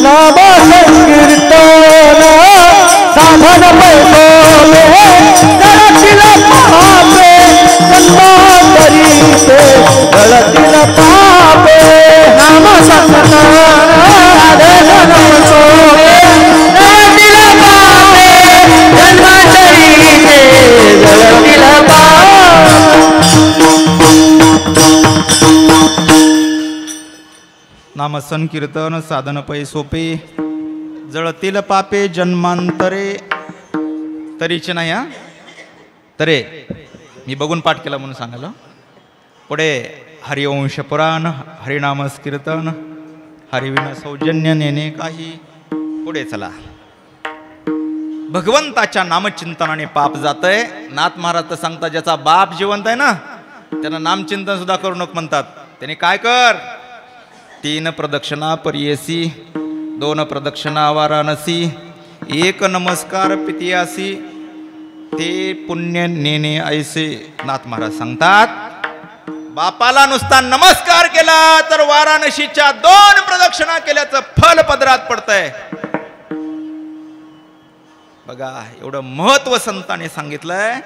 नाम संकीर्तन साधन पैठोले, जळतील पापे जन्मांतरी, जळतील पापे नाम संकीर्तन साधन पैठोले, जळतील पापे जन्मांतरी, जळतील
नाम संकीर्तन साधन पै सोपे, जळतील पापे जन्मांतरे. तरीचे नाही हा, तरे मी बघून पाठ केला म्हणून सांगायला. पुढे हरिवंश पुराण, हरिनामस कीर्तन, हरिविना सौजन्य नेणे काही. पुढे चला, भगवंताच्या नामचिंतनाने पाप जातंय. नाथ महाराज तर सांगतात, ज्याचा बाप जिवंत आहे ना त्यांना नामचिंतन सुद्धा करू नको म्हणतात. त्याने काय कर, 3 प्रदक्षिणा परियसी, 2 प्रदक्षिणा वाराणसी, 1 नमस्कार पितियासी, ते पुण्य नेणे ऐसे. नाथ महाराज सांगतात बापाला नुसता नमस्कार केला तर वाराणसीच्या 2 प्रदक्षिणा केल्याचं फल पदरात पडतंय. बघा एवढं महत्व संतांनी सांगितलंय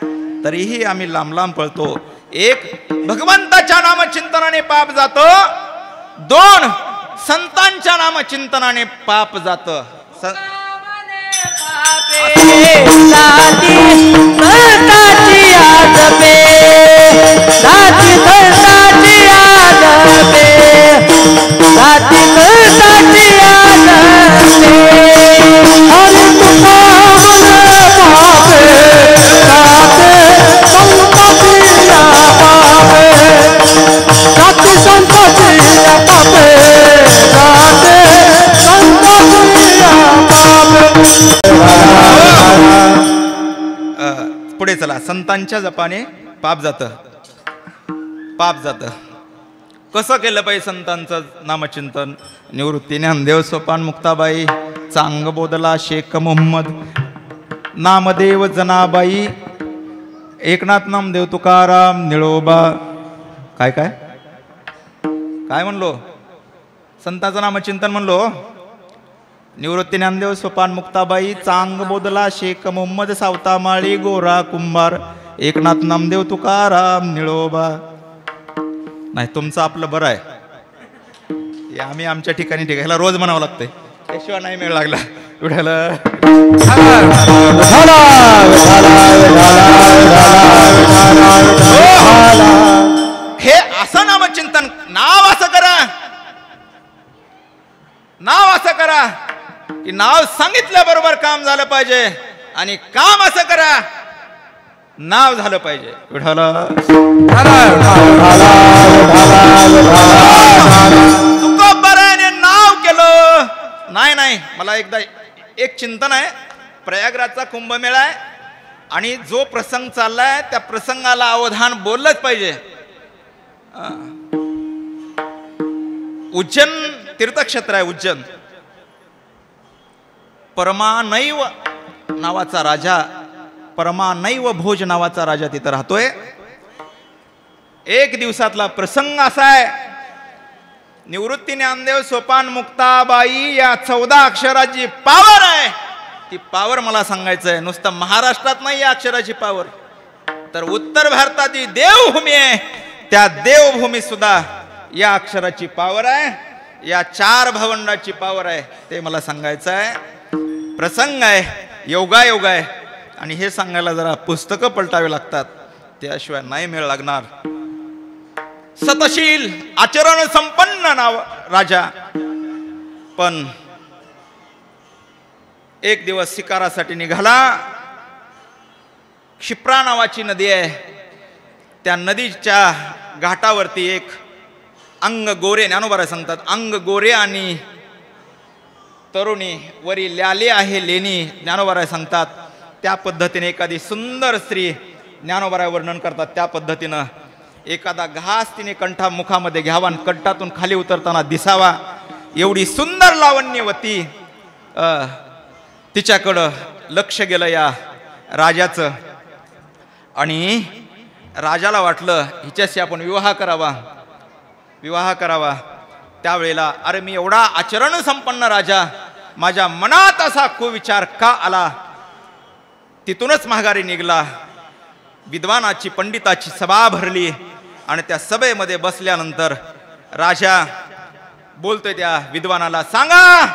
तरीही आम्ही लांब लांब पळतो. 1 भगवंताच्या नामचिंतनाने पाप जातो, 2 संतांच्या नामचिंतनाने पाप जातं. पुढे चला. संतांच्या जपाने पाप जातं. पाप जातं. कसं केलं पाहिजे संतांचं नामचिंतन? निवृत्ती ज्ञानदेव सोपान मुक्ताबाई, चांग बोधला शेख मोहम्मद, नामदेव जनाबाई, एकनाथ नामदेव तुकाराम, निळोबा. काय काय काय म्हणलो? संतांचं नामचिंतन म्हणलो. निवृत्ती ज्ञानदेव सोपान मुक्ताबाई, चांग बोधला शेख मोहम्मद, सावतामाळी गोरा कुंभार, एकनाथ नामदेव तुकाराम, निळोबा. नाही तुमचं आपलं बरं आहे. आम्ही आमच्या ठिकाणी ह्याला रोज म्हणावं लागतंय, त्याशिवाय नाही मेळ लागला. विठाला हे असं नामचिंतन. नाव असं करा, नाव असं करा की नाव सांगितल्याबरोबर काम झालं पाहिजे, आणि काम असं करा नाव झालं पाहिजे. विठाला तुकोबारायाने नाव केलं नाही. नाही मला एकदा एक चिंतन आहे. प्रयागराजचा कुंभमेळा आहे आणि जो प्रसंग चाललाय त्या प्रसंगाला अवधान बोललंच पाहिजे. उज्जैन तीर्थक्षेत्र आहे. उज्जैन परमानैव नावाचा राजा, परमानैव भोज नावाचा राजा तिथं राहतोय. एक दिवसातला प्रसंग असा आहे, निवृत्ती ज्ञानदेव सोपान मुक्ताबाई या 14 अक्षराची पावर आहे. ती पावर मला सांगायचं आहे. नुसतं महाराष्ट्रात नाही या अक्षराची पावर, तर उत्तर भारताची देवभूमी आहे, त्या देवभूमी सुद्धा या अक्षराची पावर आहे, या 4 भावंडाची पावर आहे. ते मला सांगायचं आहे. प्रसंग आहे, योगायोग आहे, आणि हे सांगायला जरा पुस्तकं पलटावे लागतात, त्याशिवाय नाही मेळ लागणार. सतशील आचरण संपन्न नाव राजा, पण एक दिवस शिकारासाठी निघाला. क्षिप्रा नावाची नदी आहे, त्या नदीच्या घाटावरती एक अंग गोरे, ज्ञानोबा सांगतात अंग गोरे आणि तरुणी वरी ल्याले आहे लेणी, ज्ञानोबा सांगतात. त्या पद्धतीने एखादी सुंदर स्त्री ज्ञानोबा वर्णन करतात. त्या पद्धतीनं एखादा घास तिने कंठा मुखामध्ये घ्यावा आणि कंठातून खाली उतरताना दिसावा, एवढी सुंदर लावण्यवती तिच्याकडं लक्ष गेलं या राजाचं. आणि राजाला वाटलं हिच्याशी आपण विवाह करावा, विवाह करावा. त्यावेळेला अरे मी एवढा आचरण संपन्न राजा, माझ्या मनात असा कुविचार का आला? तिथूनच माघारी निघाला. विद्वानाची पंडिताची सभा भरली आणि त्या सभेमध्ये बसल्यानंतर राजा बोलतोय त्या विद्वानाला, सांगा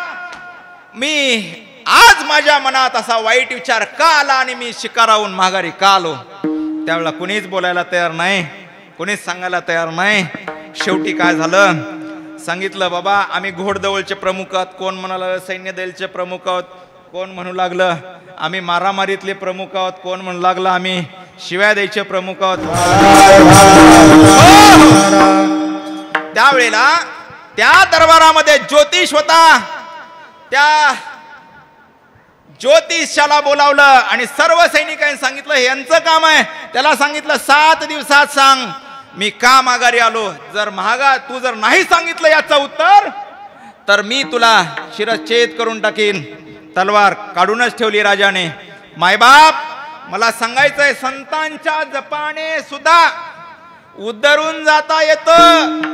मी आज माझ्या मनात असा वाईट विचार का आला आणि मी शिकाराहून माघारी का आलो? त्यावेळेला कुणीच बोलायला तयार नाही, कुणीच सांगायला तयार नाही. शेवटी काय झालं सांगितलं, बाबा आम्ही घोडदौलचे प्रमुख आहोत, कोण म्हणाला सैन्य दलचे प्रमुख आहोत, कोण म्हणू लागलं आम्ही मारामारीतले प्रमुख आहोत, कोण म्हणू लागलं आम्ही शिव्या द्यायचे प्रमुख आहोत. त्यावेळेला त्या दरबारामध्ये ज्योतिष होता. त्या ज्योतिषाला बोलावलं आणि सर्व सैनिकांनी सांगितलं यांचं काम आहे. त्याला सांगितलं 7 दिवसात सांग मी का माघारी आलो. जर तू जर नाही सांगितलं याचं उत्तर तर मी तुला शिरच्छेद करून टाकीन. तलवार काढूनच ठेवली राजाने. मायबाप, मला सांगायचंय, संतांच्या जपाने सुद्धा उद्धरून जाता येतं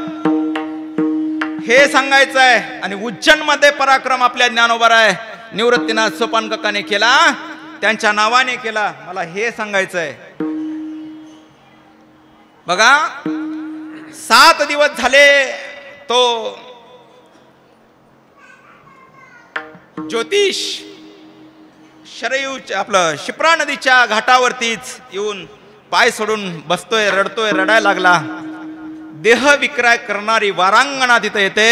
हे सांगायचंय. आणि उज्जैन मध्ये पराक्रम आपल्या ज्ञानोबराय निवृत्तीनाथ सोपान काकाने केला, त्यांच्या नावाने केला. मला हे सांगायचंय. बघा, 7 दिवस झाले तो ज्योतिष शरयू आपलं शिप्रा नदीच्या घाटावरतीच येऊन पाय सोडून बसतोय, रडतोय, रडायला लागला. देह विक्रय करणारी वारांगणा तिथं येते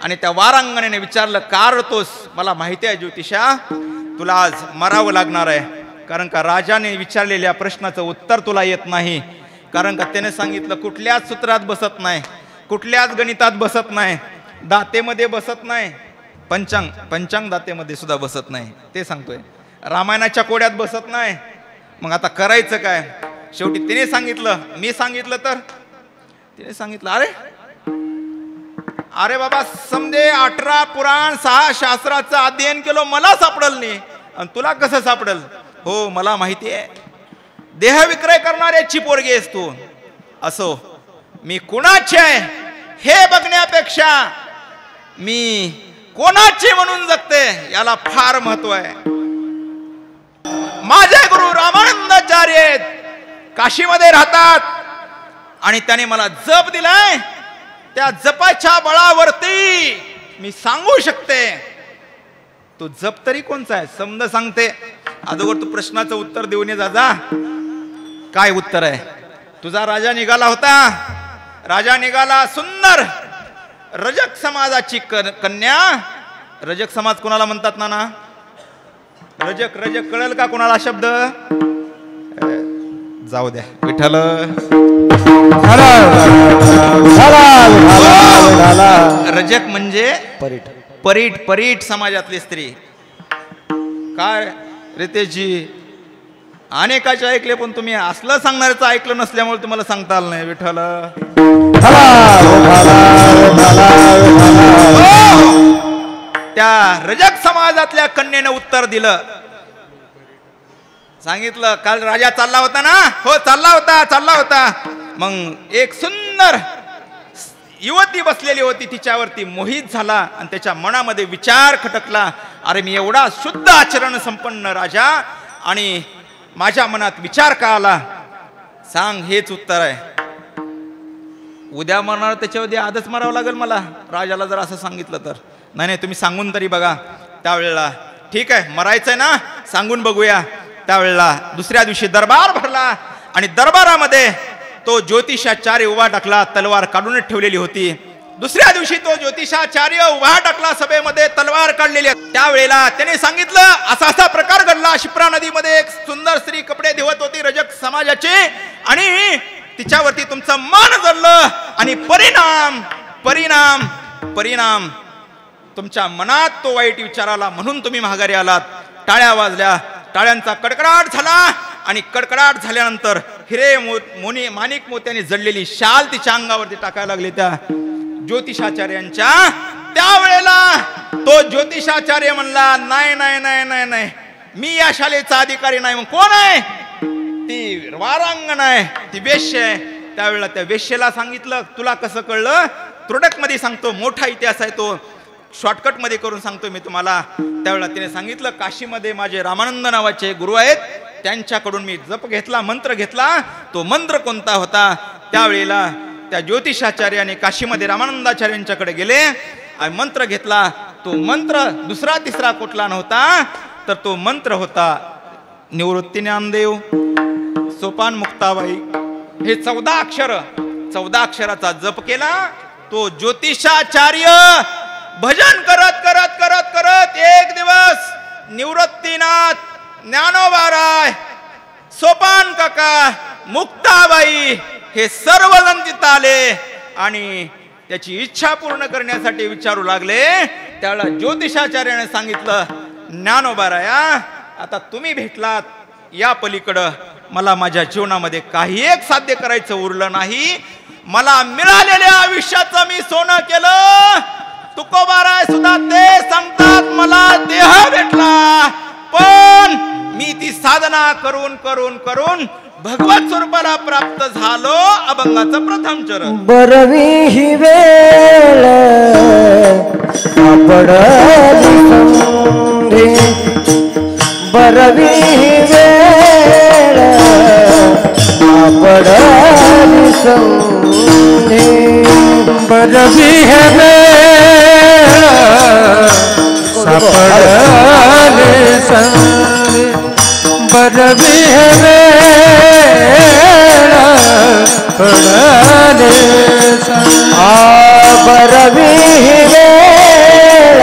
आणि त्या वारांगणेने विचारलं, का रडतोस? मला माहिती आहे ज्योतिषा, तुला आज मरावं लागणार आहे. कारण का राजाने विचारलेल्या प्रश्नाचं उत्तर तुला येत नाही. कारण का त्याने सांगितलं, कुठल्याच सूत्रात बसत नाही, कुठल्याच गणितात बसत नाही, दातेमध्ये बसत नाही, पंचांग दातेमध्ये सुद्धा बसत नाही. ते सांगतोय, रामायणाच्या कोड्यात बसत नाही. मग आता करायचं काय? शेवटी तिने सांगितलं, मी सांगितलं तर तिने सांगितलं, अरे बाबा, समजे 18 पुराण 6 शास्त्राचं अध्ययन केलं, मला सापडल नाही, आणि तुला कसं सापडल? हो, मला माहिती आहे, देह विक्रय करणाऱ्याची पोरगी आहेस तू. असो, मी कोणाची आहे हे बघण्यापेक्षा मी कोणाची म्हणून जगते याला फार महत्व आहे. माझे गुरु रामानंदाचार्य काशीमध्ये राहतात आणि त्याने मला जप दिलाय. त्या जपाच्या बळावरती मी सांगू शकते. तो जप तरी कोणचा आहे? समज सांगते. अगोदर तू प्रश्नाचं उत्तर देऊन ये जा. काय उत्तर आहे? तुझा राजा निघाला होता. राजा निघाला सुंदर रजक समाजाची कन्या. रजक समाज कोणाला म्हणतात ना? रजक रजक कळेल का कोणाला शब्द? जाऊ द्या. विठ्ठल रजक म्हणजे परीट परीट समाजातली स्त्री. काय रितेशजी, अनेकाचे ऐकले, पण तुम्ही असलं सांगणाऱ्याचं ऐकलं नसल्यामुळे तुम्हाला सांगता आलं नाही. विठ्ठल त्या रजक समाजातल्या कन्येनं उत्तर दिलं. सांगितलं, काल राजा चालला होता ना? हो, चालला होता. मग एक सुंदर युवती बसलेली होती, तिच्यावरती मोहित झाला आणि त्याच्या मनामध्ये विचार खटकला, अरे मी एवढा शुद्ध आचरण संपन्न राजा आणि माझ्या मनात विचार का आला? सांग, हेच उत्तर आहे. उद्या मरणार त्याच्यावर आजच मारावं लागेल मला, राजाला जर असं सांगितलं तर. नाही, तुम्ही सांगून तरी बघा. त्यावेळेला ठीक आहे, मरायचंय ना, सांगून बघूया. त्यावेळेला दुसऱ्या दिवशी दरबार भरला आणि दरबारामध्ये तो ज्योतिषाचार्य उभा टाकला. तलवार काढूनच ठेवलेली होती. दुसऱ्या दिवशी तो ज्योतिषाचार्य उभा टाकला सभेमध्ये, तलवार काढलेली. त्यावेळेला त्याने सांगितलं, असा प्रकार घडला. शिप्रा नदीमध्ये एक सुंदर स्त्री कपडे धुवत होती रजक समाजाचे, आणि तिच्यावरती तुमचं मन जडलं आणि परिणाम तुमच्या मनात तो वाईट विचार आला, म्हणून तुम्ही माघारी आलात. टाळ्या वाजल्या, टाळ्यांचा कडकडाट झाला आणि कडकडाट झाल्यानंतर हिरे माणिक मोत्याने जडलेली शाल तिच्या अंगावरती टाकायला लागले त्या ज्योतिषाचार्यांच्या. त्यावेळेला तो ज्योतिषाचार्य म्हणला, नाही, मी या शालेचा अधिकारी नाही. मग कोण आहे? ती वारांगण आहे, ती वेश्य आहे. त्यावेळेला त्या वेश्येला सांगितलं, तुला कसं कळलं? प्रोडक्ट मध्ये सांगतो, मोठा इतिहास आहे तो, शॉर्टकट मध्ये करून सांगतो मी तुम्हाला. त्यावेळेला तिने सांगितलं, काशीमध्ये माझे रामानंद नावाचे गुरु आहेत, त्यांच्याकडून मी जप घेतला, मंत्र घेतला. तो मंत्र कोणता होता? त्यावेळेला त्या ज्योतिषाचार्याने काशीमध्ये रामानंदाचार्यांच्याकडे गेले आणि मंत्र घेतला. तो मंत्र दुसरा तिसरा कुठला नव्हता, तर तो मंत्र होता निवृत्ती ज्ञानदेव, सोपान मुक्ताबाई. हे 14 अक्षराचा जप केला. तो ज्योतिषाचार्य भजन करत करत करत करत एक दिवस निवृत्तीनाथ, ज्ञानोबाराय, सोपान काका, मुक्ताबाई हे सर्वजण तिथं आले आणि त्याची इच्छा पूर्ण करण्यासाठी विचारू लागले. त्यावेळेला ज्योतिषाचार्याने सांगितलं, ज्ञानोबाराया, आता तुम्ही भेटलात, या पलीकडं मला माझ्या जीवनामध्ये काही एक साध्य करायचं उरलं नाही. मला मिळालेल्या आयुष्याचं मी सोनं केलं. तुकोबाराय सुद्धा ते सांगतात मला देह भेटला, पण मी ती साधना करून करून करून भगवत स्वरूपाला प्राप्त झालो. अभंगाचं प्रथम चरण.
बरवी ही वेळ सापडली संधी, बरवी ही वेळ सापडली संधी,
बरवी हे वेळ सापडली संधी, बरवी हे वेळ पडले
बरवी ही वेळ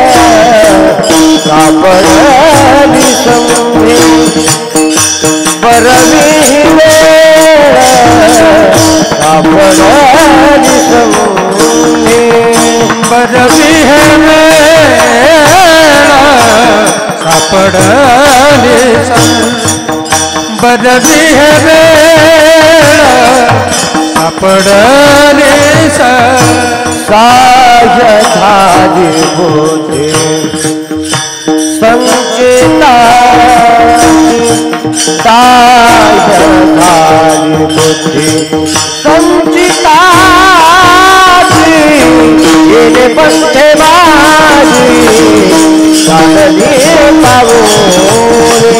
सापडली संधी, बरवी ही वेळ सापडली संधी,
बरवी हे वेळ सापडली संधी, बरवी हे वेळ सापडली
साय झाली होते संचिता, साय झाली होते संचिता, येणे पंथे माझी चालली पावोरे,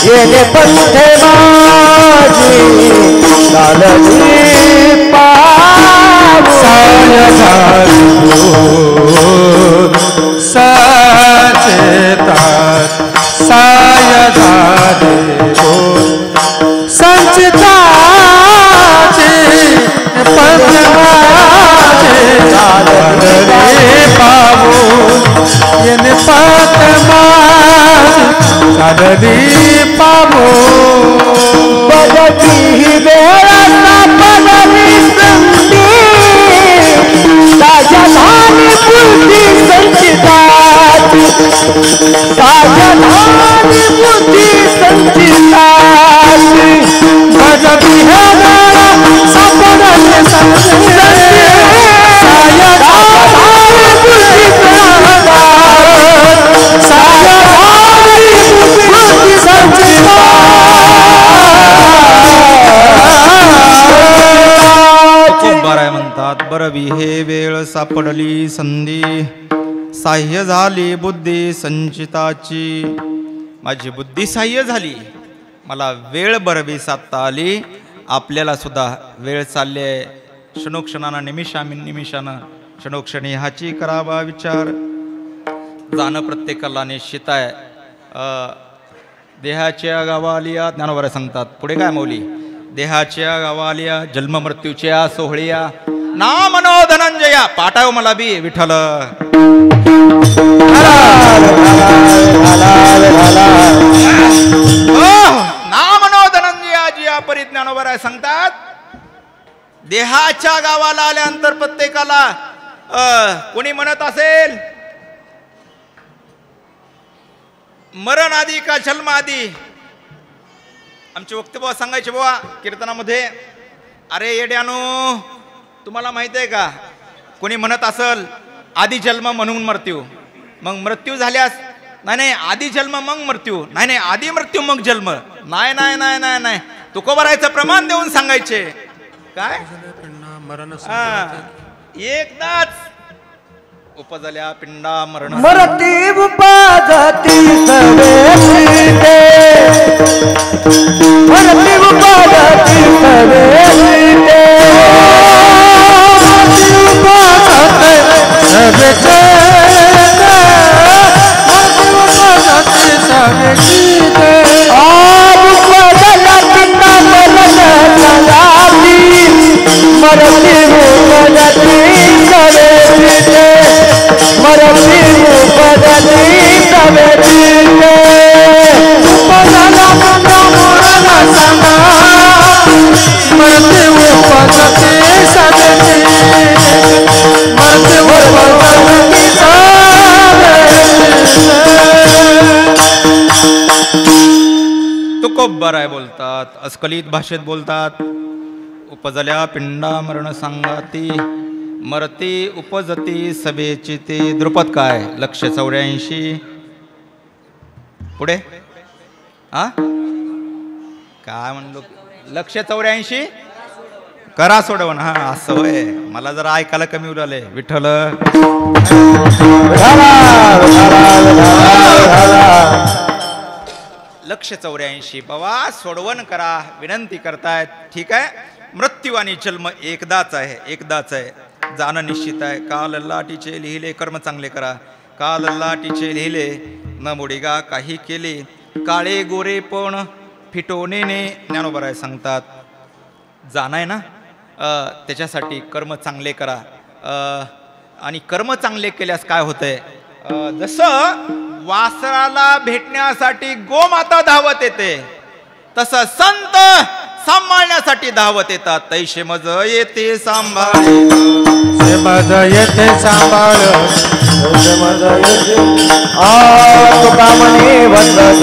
येणे पंथे माझी चालली
साय झाली सचेतात, साय झाली संचिताची पद्माचे चालले पावून, येणे पद्माचे चालली पावून,
बदली वेळ सापडली संधी, ताज्या धानी बुद्धी संचिताची, ताज्या धानी बुद्धी संचिताची,
बदली हे वेळ सापडली संधी, साय
धानी बुद्धी संचिताची,
साय
बुद्धी
तुकोबाराय म्हणतात बरवी हे वेळ सापडली संधी, साह्य झाली बुद्धी संचिताची. माझी बुद्धी साह्य झाली, मला वेळ बरवी साधता आली. आपल्याला सुद्धा वेळ चालली आहे. क्षणोक्षणानं निमिषानं क्षणोक्षणी ह्याची करावा विचार. जाणं प्रत्येकाला निश्चित आहे. देहाच्या गावालिया ज्ञानोबा सांगतात पुढे काय मौली, देहाच्या गावालिया जन्म मृत्यूच्या सोहळिया, नाम नो धनंजया. पाठाव मला बी विठ्ठल. नाम नो धनंजयाजी परिज्ञानोबा सांगतात देहाच्या गावाला आल्यानंतर प्रत्येकाला कोणी म्हणत असेल मरण आधी का जन्म आधी. आमचे वक्तव्य सांगायचे बुवा कीर्तनामध्ये, अरे येड्यानो तुम्हाला माहित आहे का, कोणी म्हणत असल आधी जन्म म्हणून मृत्यू, मग मृत्यू झाल्यास नाही आधी जन्म मग मृत्यू, नाही आधी मृत्यू मग जन्म, नाही नाही नाही नाही नाही तुकोबारायचं प्रमाण देऊन सांगायचे काय. एकदाच उपजल्या पिंडा मरण
मरती उपाजती सवेशीते, मरती उपाजती सवेशीते, मरती उपजती सवेशीते, मरती उपजती सवेशीते, उपजला पुन्हा मरण सांगा,
मरते उपजते सवेशीते, मरते उपजती
तुकोबाराय बोलतात, अस्खलित भाषेत बोलतात. उपजल्या पिंडा मरण सांगाती, मरती उपजती सभेची ते द्रुपद काय 184 पुढे हा काय म्हणलो 184 करा सोडवण हा असं होय मला जरा ऐकायला कमी उलाले विठ्ठल 184 बाबा सोडवण करा विनंती करतायत ठीक आहे मृत्यू आणि जन्म एकदाच आहे जाणं निश्चित आहे काल लाटीचे लिहिले कर्म चांगले करा काल लाटीचे लिहिले न मोडीगा काही केले काळे गोरे पण फिटवणे ज्ञानोबराय सांगतात जाणं आहे ना त्याच्यासाठी कर्म चांगले करा आणि कर्म चांगले केल्यास काय होतंय जसं वासराला भेटण्यासाठी गोमाता धावत येते तसं संत सांभाळण्यासाठी धावत येतात तैसे मज येते सांभाळ
मज येते सांभाळ
तुका म्हणे वत्स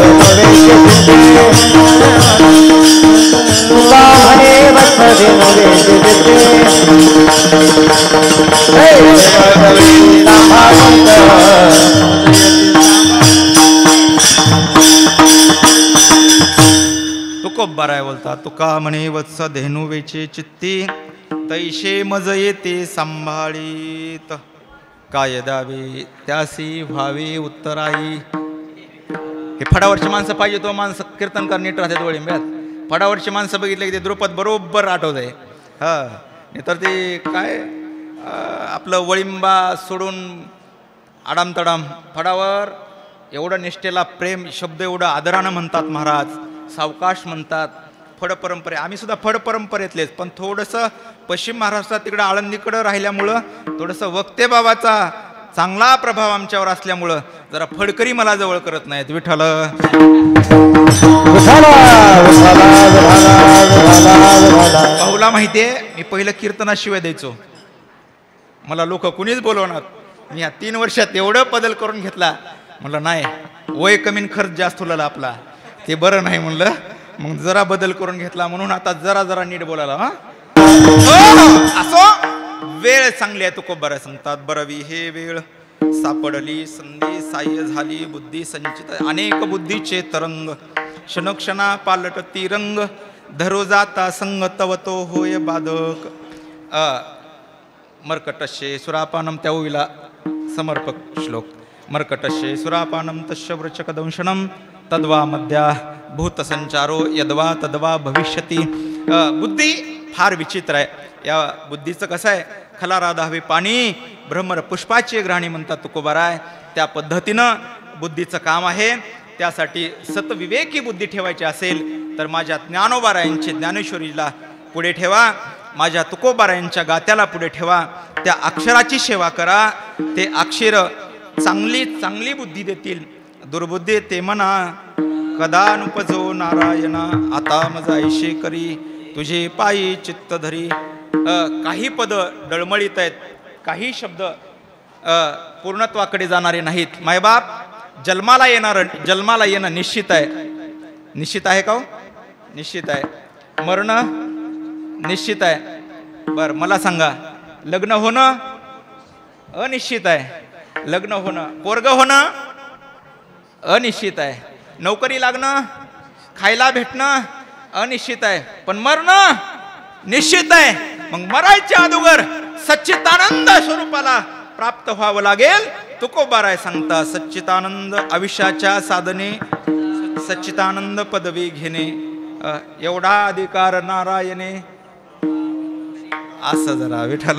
तुकोबाराय बोलता तुका म्हणे वत्स धेनू वेचे चित्ती तैशे मज येते सांभाळीत काय दावे त्यासी व्हावे उत्तराई हे फडावरची माणसं पाहिजे तो माणसं कीर्तनकार नीट राहते वळिंब्यात फडावरची माणसं बघितले की ते द्रुपद बरोबर आठवत आहे हा नाही तर ते काय आपलं वळिंबा सोडून आडामतडाम फडावर एवढं निष्ठेला प्रेम शब्द एवढं आदरानं म्हणतात महाराज सावकाश म्हणतात फड परंपरे आम्ही सुद्धा फड परंपरेतलेच पण थोडंसं पश्चिम महाराष्ट्रात तिकडं आळंदीकडं राहिल्यामुळं थोडंसं वक्ते बाबाचा चांगला प्रभाव आमच्यावर असल्यामुळं जरा फडकरी मला जवळ करत नाहीत विठ्ठल भाऊला माहितीये मी पहिलं कीर्तनाशिवाय द्यायचो मला लोक कुणीच बोलवणार मी या 3 वर्षात एवढं बदल करून घेतला म्हणलं नाही वय कमी खर्च जास्त होला आपला ते बरं नाही म्हणलं मग जरा बदल करून घेतला म्हणून आता जरा नीट बोलायला हा असो वेळ चांगली आहे तुकोबारा सांगतात बरवी हे वेळ सापडली संधी साह्य झाली बुद्धी संचित अनेक बुद्धीचे तरंग क्षणक्षणा पालटती रंग धरो जाता संग तवतो होय बाधक मर्कटशे सुरापानम त्या ओवीला समर्पक श्लोक मर्कटशे सुरापानम तस्य वृचक दंशनम तद्वा मध्या भूतसंचारो यद्वा तद्वा भविष्यती बुद्धी फार विचित्र आहे या बुद्धीचं कसं आहे खलारा दहावे पाणी भ्रमर पुष्पाची ग्रहणी म्हणतात तुकोबाराय त्या पद्धतीनं बुद्धीचं काम आहे त्यासाठी सतविवेकी बुद्धी ठेवायची असेल तर माझ्या ज्ञानोबारायांची ज्ञानेश्वरीला पुढे ठेवा माझ्या तुकोबारायांच्या गात्याला पुढे ठेवा त्या अक्षराची सेवा करा ते अक्षर चांगली बुद्धी देतील दुर्बुद्धी ते म्हणा कदा नुपजो नारायणा आता मजा ऐशे करी तुझे पायी चित्त धरी काही पद डळमळीत आहेत काही शब्द पूर्णत्वाकडे जाणारे नाहीत मायबाप जन्माला येणं निश्चित आहे का हो? निश्चित आहे मरण निश्चित आहे बर मला सांगा लग्न होणं अनिश्चित आहे लग्न होणं पोरग होणं अनिश्चित आहे नोकरी लागणं खायला भेटणं अनिश्चित आहे पण मरणं निश्चित आहे मग मरायच्या अगोदर सच्चिदानंद स्वरूपाला प्राप्त व्हावं लागेल तुकोबाराय सांगता सच्चिदानंद आयुष्याच्या साधने सच्चिदानंद पदवी घेणे एवढा अधिकार नारायणे असं जरा विठ्ठल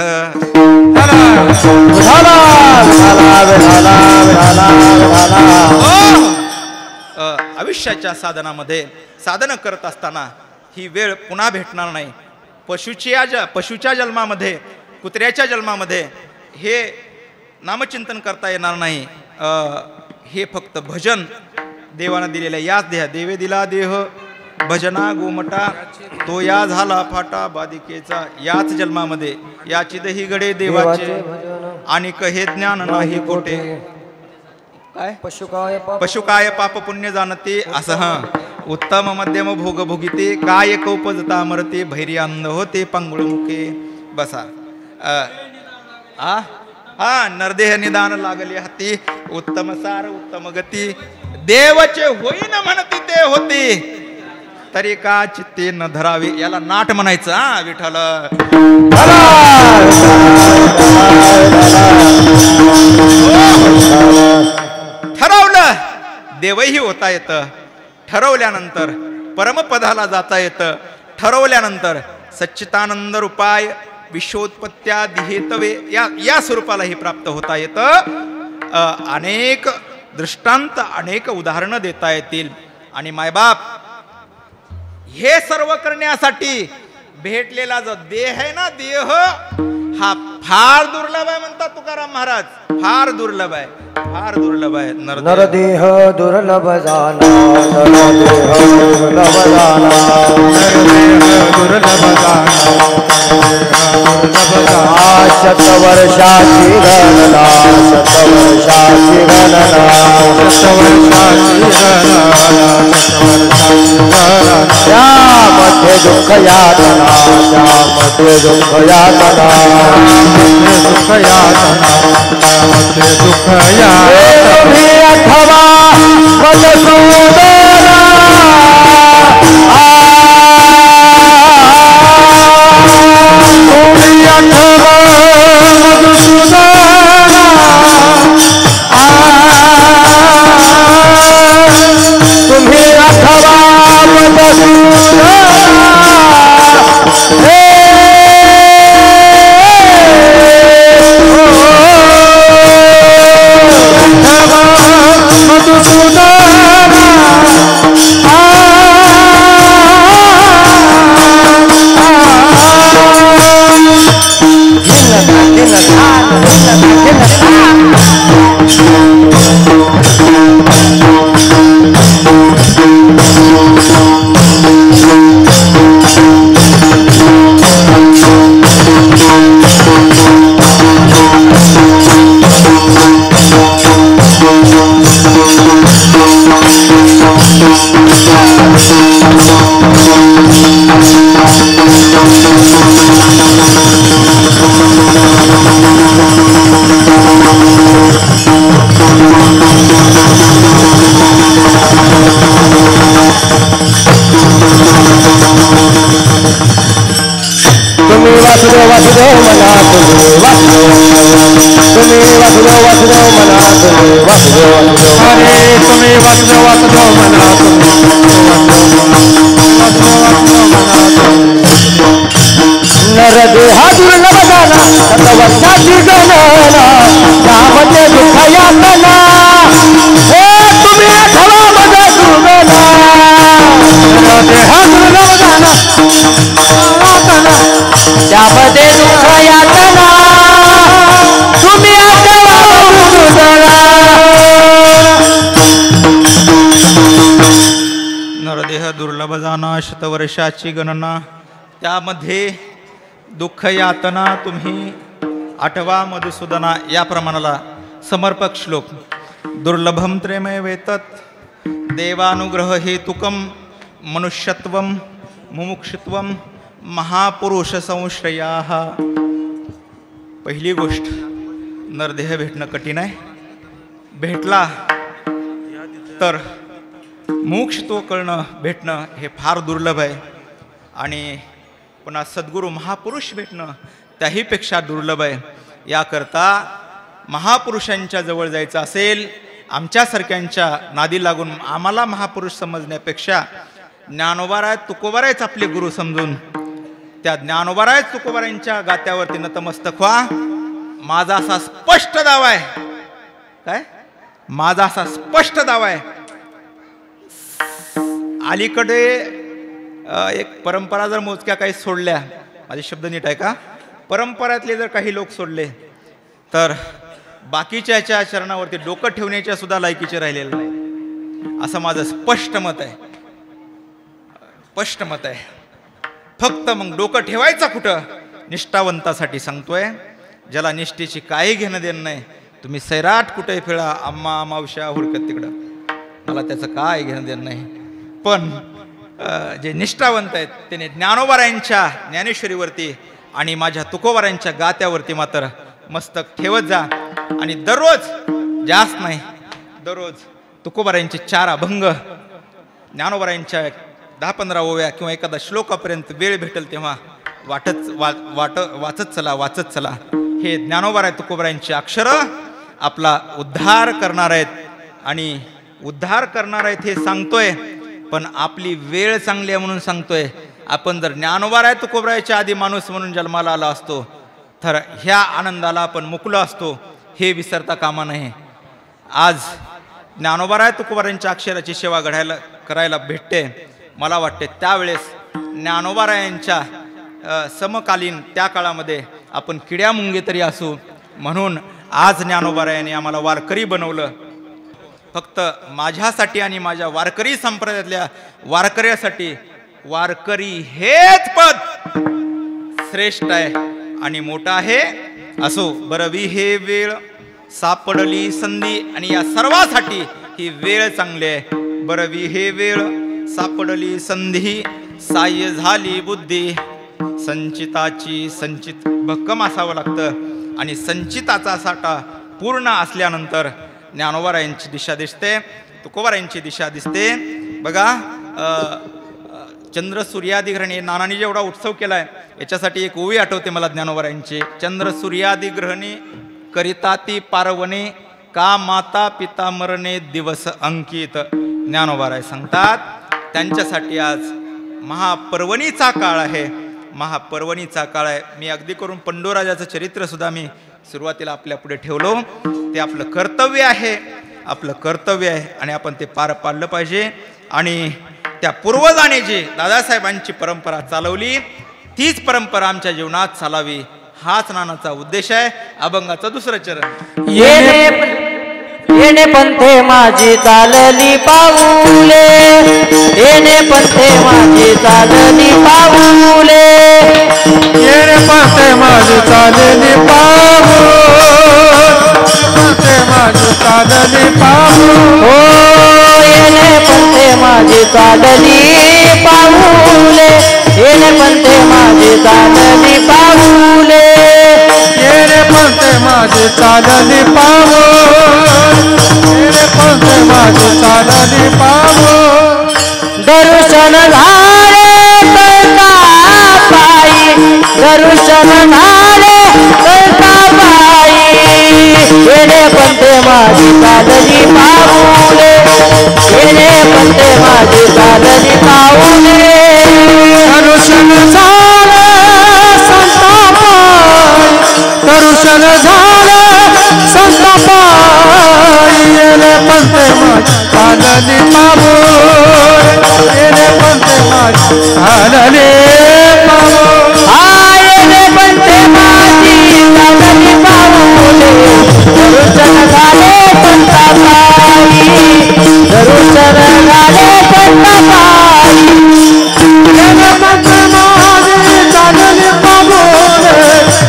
आयुष्याच्या साधनामध्ये साधन करत असताना ही वेळ पुन्हा भेटणार नाही पशुच्या जन्मामध्ये कुत्र्याच्या जन्मामध्ये हे नामचिंतन करता येणार नाही हे फक्त भजन देवानं दिलेल्या याच देहा देवे दिला देह भजना गोमटा तो या झाला फाटा बाधिकेचा याच जन्मामध्ये याची दही गडे देवाचे आणि हे ज्ञान नाही कोठे काय पशुकाय पाप पुण्य जाणते असं हा उत्तम मध्यम भोग भोगिते काय कौपजता मरते भैर्यांध होते पांगुळ मुखे बसा आ हा नरदेह निदान लागली हाती उत्तम सार उत्तम गती देवचे होईन म्हणती ते होती तरी का चित्ते न धरावे याला नाट म्हणायचं हा विठ्ठल ठरवलं देवही होता येतं ठरवल्यानंतर परमपदाला जाता येतं ठरवल्यानंतर सच्चितानंद रूपाय विश्वोत्पत्त्यादि हेतवे या स्वरूपालाही प्राप्त होता येतं अनेक दृष्टांत अनेक उदाहरणं देता येतील आणि मायबाप हे सर्व करण्यासाठी भेटलेला जो देह आहे ना देह हा फार दुर्लभ आहे म्हणतात तुकाराम महाराज फार दुर्लभ आहे फार दुर्लभ आहे
नरदेह दुर्लभ जाना नरदेह दुर्लभ जाना
दुर्लभ
शतवर्षाची गणना शतवर्षाची गणना त्यामध्ये दुःख यातना त्यामध्ये दुःख यातना तुम्ही अथवा मधुसूदना तुम्ही अथवा मधुसूदना तुम्ही अथवा मधुसूदना नरदेहा दुर्लभ जाना शतवर्षाची गणना त्यामध्ये दुःख यातना हे तुम्ही अथवा मधुसूदना नरदेहा दुर्लभ जाना त्यामध्ये दुःख यातना तुम्ही अथवा मधुसूदना
नरदेह दुर्लभ जाना शतवर्षाची गणना त्यामध्ये दुःख यातना तुम्ही आठवा मधुसूदना या प्रमाणाला समर्पक श्लोक दुर्लभम त्रेमय वेतत देवानुग्रह हेतुकम मनुष्यत्वम मुमुक्षुत्वम महापुरुष संश्रयाः पहिली गोष्ट नरदेह भेटणं कठीण आहे भेटला तर मुमुक्षुत्व कळणं भेटणं हे फार दुर्लभ आहे आणि पुन्हा सद्गुरू महापुरुष भेटणं त्याहीपेक्षा दुर्लभ आहे याकरता महापुरुषांच्या जवळ जायचं असेल आमच्यासारख्यांच्या नादी लागून आम्हाला महापुरुष समजण्यापेक्षा ज्ञानोबाराय तुकोबारायच आपले गुरु समजून त्या ज्ञानोबाराय तुकोबारायांच्या गात्यावरती नतमस्तक व्हा माझा असा स्पष्ट दावा आहे काय माझा असा स्पष्ट दावा आहे अलीकडे एक परंपरा जर मोजक्या काही सोडल्या माझे शब्द नीट आहे का परंपरातले जर काही लोक सोडले तर बाकीच्या चरणावरती डोकं ठेवण्याच्या सुद्धा लायकीचे राहिलेलं नाही असं माझं स्पष्ट मत आहे फक्त मग डोकं ठेवायचं कुठं निष्ठावंतासाठी सांगतोय ज्याला निष्ठेची काही घेणं देणं नाही तुम्ही सैराट कुठे फिळा आम्हा मावश्या हुडकत तिकडं मला त्याचं काय घेणं देणं नाही पण जे निष्ठावंत आहेत त्याने ज्ञानोबारायांच्या ज्ञानेश्वरीवरती आणि माझ्या तुकोबारायांच्या गात्यावरती मात्र मस्तक ठेवत जा आणि दररोज, जास्त नाही, दररोज तुकोबारायांचे 4 अभंग, ज्ञानोबारायांच्या 10-15 ओव्या किंवा एखादा श्लोकापर्यंत वेळ भेटेल तेव्हा वाचत चला. हे ज्ञानोबाराय तुकोबारायांची अक्षरं आपला उद्धार करणार आहेत आणि उद्धार करणार आहेत हे सांगतोय, पण आपली वेळ चांगली आहे म्हणून सांगतोय. आपण जर ज्ञानोबाराय तुकोबारायच्या आधी माणूस म्हणून जन्माला आला असतो तर ह्या आनंदाला आपण मुकलो असतो, हे विसरता कामा नये. आज ज्ञानोबाराय तुकोबारायांच्या अक्षराची सेवा करायला भेटते. मला वाटते त्यावेळेस ज्ञानोबारायांच्या समकालीन त्या काळामध्ये आपण किड्या मुंगे तरी असू, म्हणून आज ज्ञानोबारायांनी आम्हाला वारकरी बनवलं. फक्त माझ्यासाठी आणि माझ्या वारकरी संप्रदायातल्या वारकऱ्यासाठी वारकरी हेच पद श्रेष्ठ आहे आणि मोठं आहे. असो बरवी हे वेळ सापडली संधी, आणि या सर्वासाठी ही वेळ चांगली आहे. बरवी हे वेळ सापडली संधी, साह्य झाली बुद्धी, संचिताची संचित भक्कम असावं लागतं आणि संचिताचा साठा पूर्ण असल्यानंतर ज्ञानोबारायांची दिशा दिसते, तुकोबारायांची दिशा दिसते. बघा चंद्र सूर्यादिग्रहणी, नानांनी जेवढा उत्सव केलाय याच्यासाठी एक ओवी आठवते मला ज्ञानोबारायांची. चंद्र सूर्यादिग्रहणी करिता ती पार्वणे, का माता पिता मरणे दिवस अंकित. ज्ञानोबाराय सांगतात त्यांच्यासाठी आज महापर्वणीचा काळ आहे, महापर्वणीचा काळ आहे. मी अगदी करून पंडोराजाचं चरित्र सुद्धा मी सुरुवातीला आपल्या पुढे ठेवलो. ते आपलं कर्तव्य आहे, आपलं कर्तव्य आहे आणि आपण ते पार पाडलं पाहिजे. आणि त्या पूर्वजाने जे दादासाहेबांची परंपरा चालवली तीच परंपरा आमच्या जीवनात चालावी, हाच नानाचा उद्देश आहे. अभंगाचं 2रं चरण.
येणे पंथे माझी चालली पाऊले, येणे पंथे माझी चालली पाऊले,
येणे पंथे माझी चालली पाऊल, पंथे माझी चालली पाऊल,
हो येणे पंथे माझी चालली पाऊले, येणे पंथे माझी चालली पाऊले,
येणे पंथे माझी चालली पाऊल, येणे पंथे माझी चालली पाऊल.
दर्शन झाले करता पायी, दर्शन झाले करता पायी, येणे पंथे माझी चालली पाऊले, येणे पंथे माझी चालली पाऊले.
दर्शन झाले संता पायी, दर्शन झाले संता पायी, येणे पंथे माझी चालली पाऊल, येणे पंथे माझी चालली पाऊल.
येणे पंथे माझी चालली पाऊले, दर्शन झाले संता पायी, दर्शन झाले संता पायी,
येणे पंथे माझी चालली पाऊल,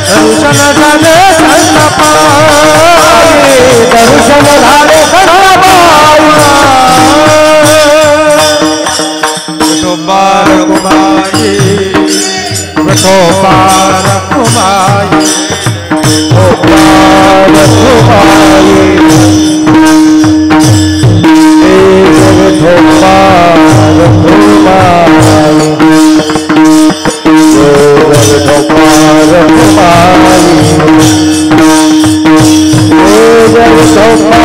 दर्शन झाले संता पायी,
दर्शन झाले संता पायी.
विठोबा रखुमाई, विठोबा रखुमाई, विठोबा रखुमाई, विठोबा रखुमाई, विठोबा रखुमाई, विठोबा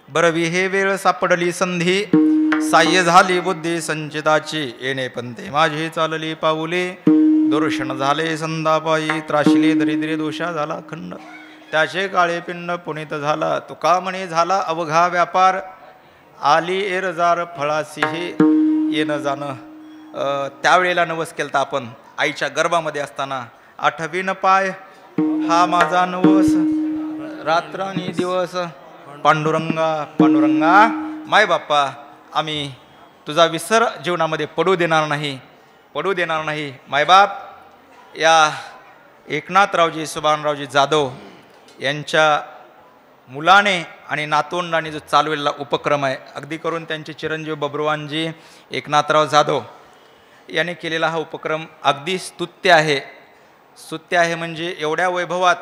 बरवी हे वेळ सापडली संधी, साह्य झाली बुद्धी संचिताची, येणे पंथे माझी चालली पाऊले. दर्शन झाले संतापायी, त्राशिले दरिद्रे दोषा झाला खंड. त्याचे काळे पिंड पुनीत झाला, तुका म्हणे झाला अवघा व्यापार. आली एरजार फळासी हे येणं जाणं. त्यावेळेला नवस केलता आपण आईच्या गर्भामध्ये असताना. आठवीन पाय हा माझा नवस, रात्रानी दिवस. पांडुरंगा पांडुरंगा माय बाप्पा, आम्ही तुझा विसर जीवनामध्ये पडू देणार नाही, पडू देणार नाही. मायबाप या एकनाथरावजी सुभानरावजी जाधव यांच्या मुलाने आणि नातवंडाने जो चालवलेला उपक्रम आहे, अगदी करून त्यांचे चिरंजीव बब्रुवानजी एकनाथराव जाधव याने केलेला हा उपक्रम अगदी स्तुत्य आहे. स्तुत्य आहे म्हणजे एवढ्या वैभवात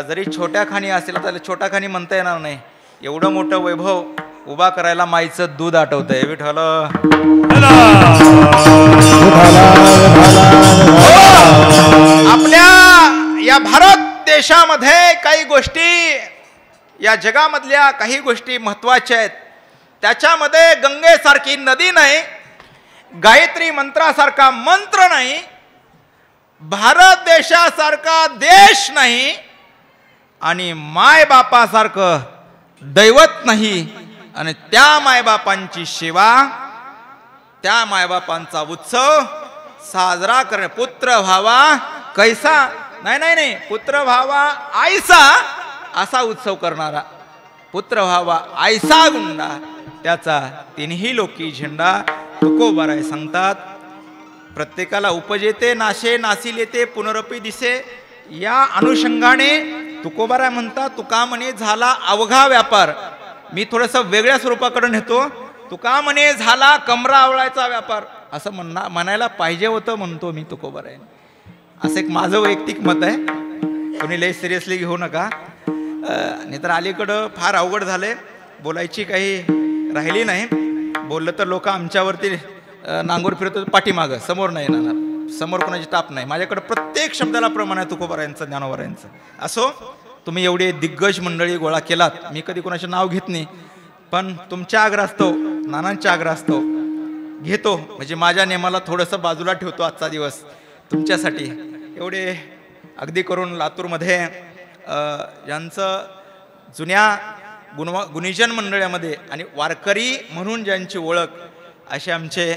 जरी छोट्या खाणी असेल तर छोट्या खाणी म्हणता येणार नाही, एवढं मोठं वैभव उभा करायला माईचं दूध आठवतंय. विठ्ठल आपल्या या भारत देशामध्ये काही गोष्टी, या जगामधल्या काही गोष्टी महत्त्वाच्या आहेत. त्याच्यामध्ये गंगेसारखी नदी नाही, गायत्री मंत्रासारखा मंत्र नाही, भारत देशासारखा देश नाही आणि मायबापासारखं दैवत नाही. आणि त्या मायबापांची सेवा, त्या मायबापांचा उत्सव साजरा करणे. पुत्र व्हावा कैसा, नाही नाही नाही, पुत्र व्हावा आयसा असा उत्सव करणारा, पुत्र व्हावा आयसा गुंडा, त्याचा तिन्ही लोकी झेंडा तुकोबाराय सांगतात. प्रत्येकाला उपजेते नाशे नासिल येते पुनरपी दिसे. या अनुषंगाने तुकोबाराय म्हणतात, तुका म्हणे झाला अवघा व्यापार. मी थोडंसं वेगळ्या स्वरूपाकडे नेतो. तुका म्हणे झाला कमरा आवळायचा व्यापार असं म्हणायला पाहिजे होतं म्हणतो मी तुकोबाराय. असं एक माझं वैयक्तिक मत आहे, कोणी लय सिरियसली घेऊ नका. नाही तर अलीकडं फार अवघड झालंय, बोलायची काही राहिली नाही. बोललं तर लोक आमच्यावरती नांगोर फिरतो, पाठीमागं, समोर नाही येणार, समोर कोणाची टाप नाही. माझ्याकडे प्रत्येक शब्दाला प्रमाण आहे तुकोबारायांचं, ज्ञानोबारायांचं. असो, तुम्ही एवढे दिग्गज मंडळी गोळा केलात, मी कधी कोणाचे नाव घेत नाही, पण तुमच्या आग्रहास्तव, नानांच्या आग्रहास्तव घेतो. म्हणजे माझ्या नेमाला थोडंसं बाजूला ठेवतो आजचा दिवस तुमच्यासाठी. एवढे अगदी करून लातूरमध्ये यांचं जुन्या गुणीजन मंडळामध्ये आणि वारकरी म्हणून ज्यांची ओळख, असे आमचे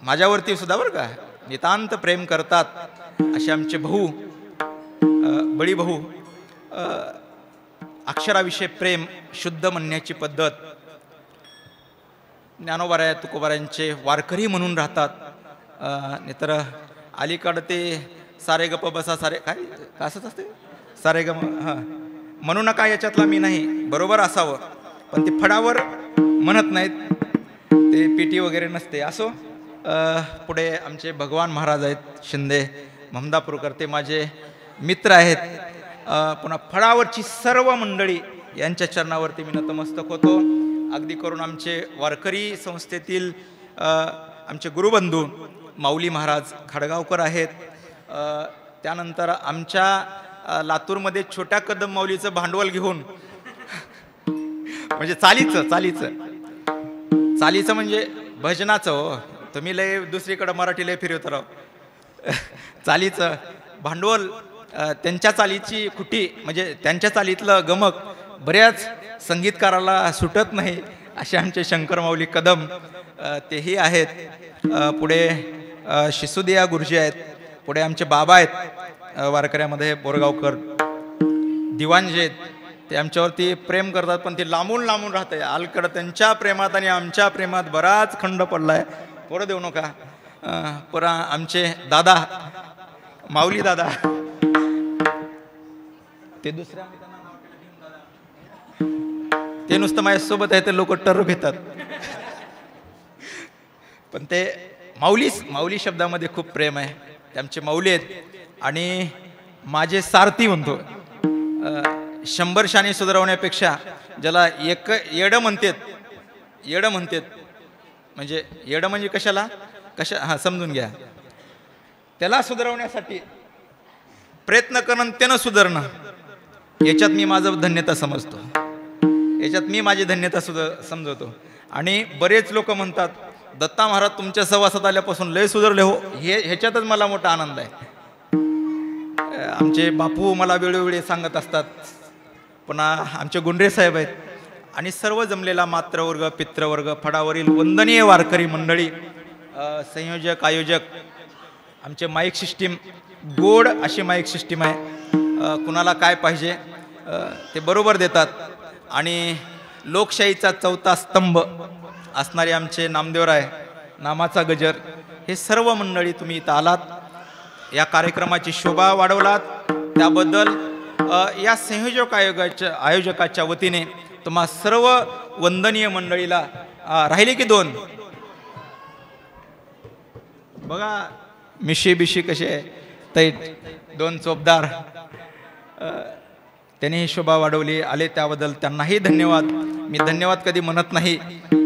माझ्यावरती सुद्धा बरं का नितांत प्रेम करतात असे आमचे भाऊ, बळी भाऊ. अक्षराविषयी प्रेम, शुद्ध म्हणण्याची पद्धत, ज्ञानोबाराय तुकोबारायांचे वारकरी म्हणून राहतात. नाहीतर अलीकडं ते सारे गप बसा सारे काय असंच असते, सारे गप हां म्हणू नका याच्यातला मी नाही, बरोबर असावं, पण ते फडावर म्हणत नाहीत, ते पेटी वगैरे नसते. असो, पुढे आमचे भगवान महाराज आहेत शिंदे ममदापूरकर, ते माझे मित्र आहेत. पुन्हा फळावरची सर्व मंडळी यांच्या चरणावरती मी नतमस्तक होतो. अगदी करून आमचे वारकरी संस्थेतील आमचे गुरुबंधू माऊली महाराज खडगावकर आहेत. त्यानंतर आमच्या लातूरमध्ये छोट्या कदम माऊलीचं भांडवल घेऊन म्हणजे चालीचं म्हणजे भजनाचं. हो, तुम्ही लय दुसरीकडं मराठी लय फिरवत राव. चालीचं भांडवल, त्यांच्या चालीची खुटी म्हणजे त्यांच्या चालीतलं गमक बऱ्याच संगीतकाराला सुटत नाही, असे आमचे शंकर माऊली कदम तेही आहेत. पुढे शिसुदिया गुरुजी आहेत. पुढे आमचे बाबा आहेत वारकऱ्यामध्ये बोरगावकर, दिवाणजी आहेत. ते आमच्यावरती प्रेम करतात, पण ते लांबून लांबून राहते. अलीकडं त्यांच्या प्रेमात आणि आमच्या प्रेमात बराच खंड पडलाय, पोरं देऊ नका. पुरा आमचे दादा माऊली दादा, ते दुसऱ्या ते नुसतं माझ्यासोबत आहे, ते लोक टर घेतात, पण ते माऊली शब्दामध्ये खूप प्रेम आहे. ते आमचे माऊली आहेत आणि माझे सारथी म्हणतो. 100 शाणी सुधारवण्यापेक्षा ज्याला एक येडं म्हणतात म्हणजे येडं म्हणजे कशाला हां समजून घ्या, त्याला सुधारवण्यासाठी प्रयत्न करणं, त्यानं सुधारणं, याच्यात मी माझं धन्यता समजतो. याच्यात मी माझी धन्यता सुद्धा समजवतो. आणि बरेच लोक म्हणतात दत्ता महाराज तुमच्या सहवासात आल्यापासून लय सुधारले हो. ह्याच्यातच मला मोठा आनंद आहे. आमचे बापू मला वेळोवेळी सांगत असतात, पुन्हा आमचे गुंडरे साहेब आहेत आणि सर्व जमलेला मात्रवर्ग, पित्रवर्ग, फडावरील वंदनीय वारकरी मंडळी, संयोजक, आयोजक, आमचे माईक सिस्टीम, गोड अशी माईक सिस्टीम आहे. कुणाला काय पाहिजे ते बरोबर देतात. आणि लोकशाहीचा चौथा स्तंभ असणारे आमचे नामदेवराय, नामाचा गजर, हे सर्व मंडळी तुम्ही इथं आलात, या कार्यक्रमाची शोभा वाढवलात. त्याबद्दल या संयोजक आयोजकाच्या वतीने तुम्हा सर्व वंदनीय मंडळीला राहिले की दोन बघा मिशी बिशी कसे तैट, दोन चोपदार, त्यांनी ही शोभा वाढवली आले, त्याबद्दल त्यांनाही धन्यवाद. मी धन्यवाद कधी म्हणत नाही,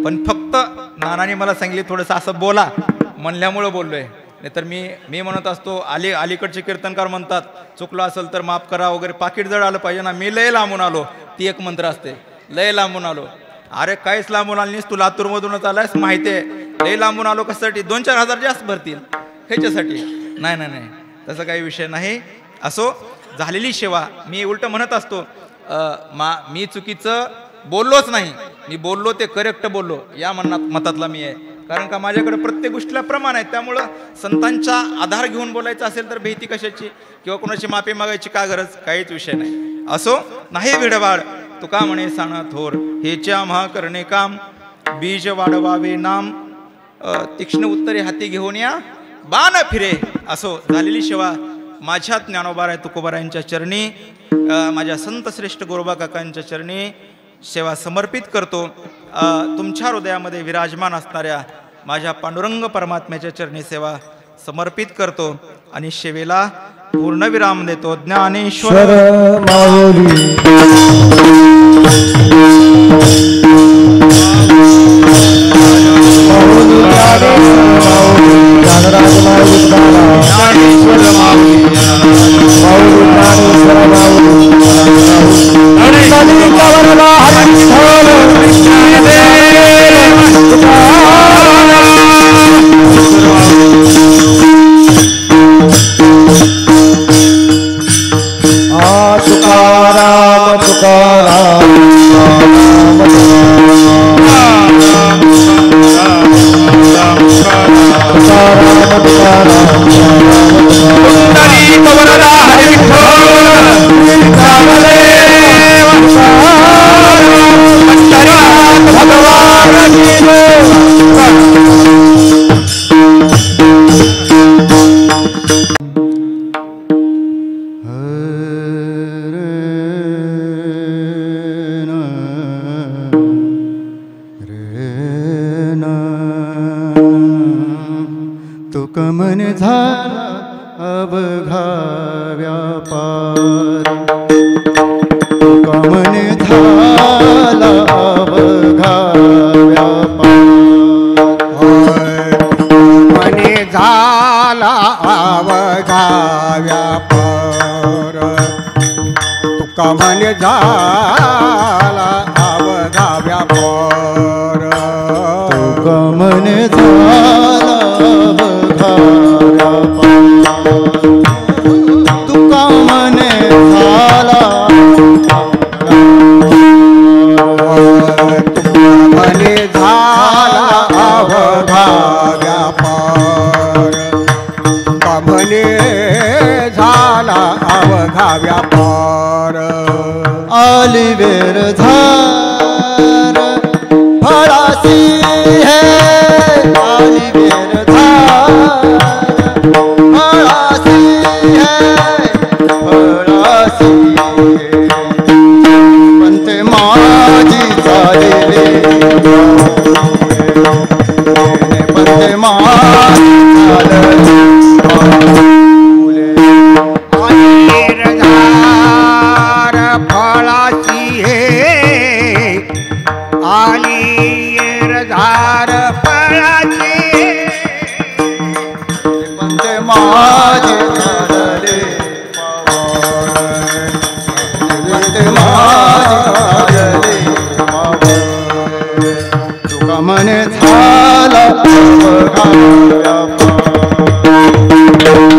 पण फक्त नानाने मला सांगितले थोडंसं असं बोला म्हणल्यामुळं बोललोय. नाहीतर मी म्हणत असतो, अलीकडचे कीर्तनकार म्हणतात चुकलं असेल तर माफ करा वगैरे, पाकिट जड आलं पाहिजे ना. मी लय लांबून आलो, ती एक मंत्र असते, लय लांबून आलो. अरे काहीच लांबून आली नाहीस, तू लातूरमधूनच आलायस माहिती आहे. लय लांबून आलो कशासाठी? 2-4 हजार जास्त भरतील ह्याच्यासाठी. नाही, तसं काही विषय नाही. असो, झालेली सेवा. मी उलट म्हणत असतो, मी चुकीचं बोललोच नाही, मी बोललो ते करेक्ट बोललो या मतातला मी आहे. कारण का माझ्याकडे प्रत्येक गोष्टीला प्रमाण आहे. त्यामुळं संतांचा आधार घेऊन बोलायचं असेल तर भीती कशाची किंवा कोणाची माफी मागायची का गरज? काहीच विषय नाही. असो, नाही भिडवाड तुका म्हणे साना थोर, हेच्या महा करणे काम, बीज वाढवावे नाम, तीक्ष्ण उत्तरे हाती घेऊन या बाण फिरे. असो, झालेली सेवा माझ्या ज्ञानोबाराय तुकोबारायांच्या चरणी, माझ्या संत श्रेष्ठ गोरोबा काकांच्या चरणी सेवा समर्पित करतो. तुमच्या हृदयामध्ये विराजमान असणाऱ्या माझ्या पांडुरंग परमात्म्याच्या चरणी सेवा समर्पित करतो आणि सेवेला पूर्णविराम देतो. ज्ञानेश्वर
माऊली
तुकमन झाला अवघा व्यापार, तुकमन झाला अवघा व्यापार,
मने झाला अवघा व्यापार, तुका मने झाला अवघा व्यापार,
तुका मन झाला अवघा व्यापार, तुका मन झाला
मने झाला अवघा व्यापार, तुका मने झाला अवघा व्यापार,
आली वेर धार फळासी है, आली वेर धार फळासी है, फळासी है, पंत माझी चालले पंत माझी चालले
फळाची हे आली झार फळाची
पंत माझे चालले पंत माझे चालले म्हणे झाला अवघा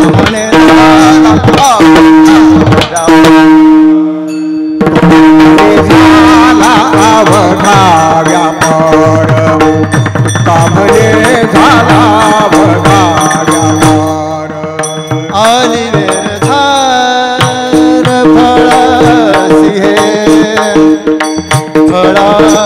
म्हणे झाला
झाला अवघा व्यापार कामने झाला अवघा व्यापार
आली वेर धार फळासी हे फळासी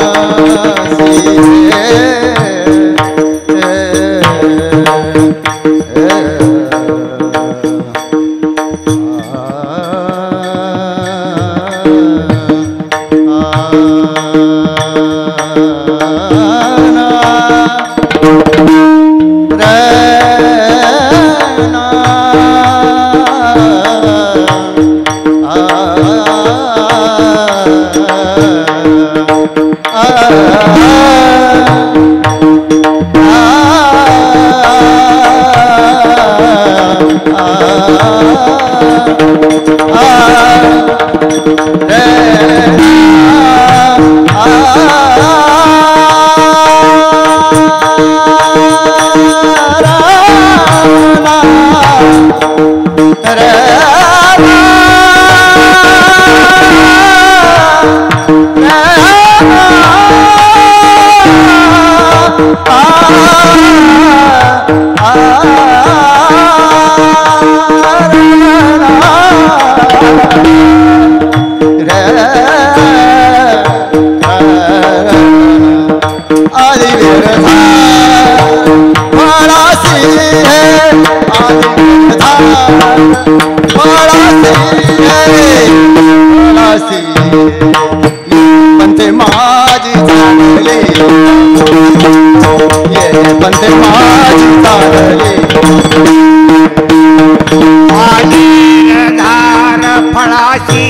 पंते माझी चालले ये पंते माझी चालले
आली धार फळाशी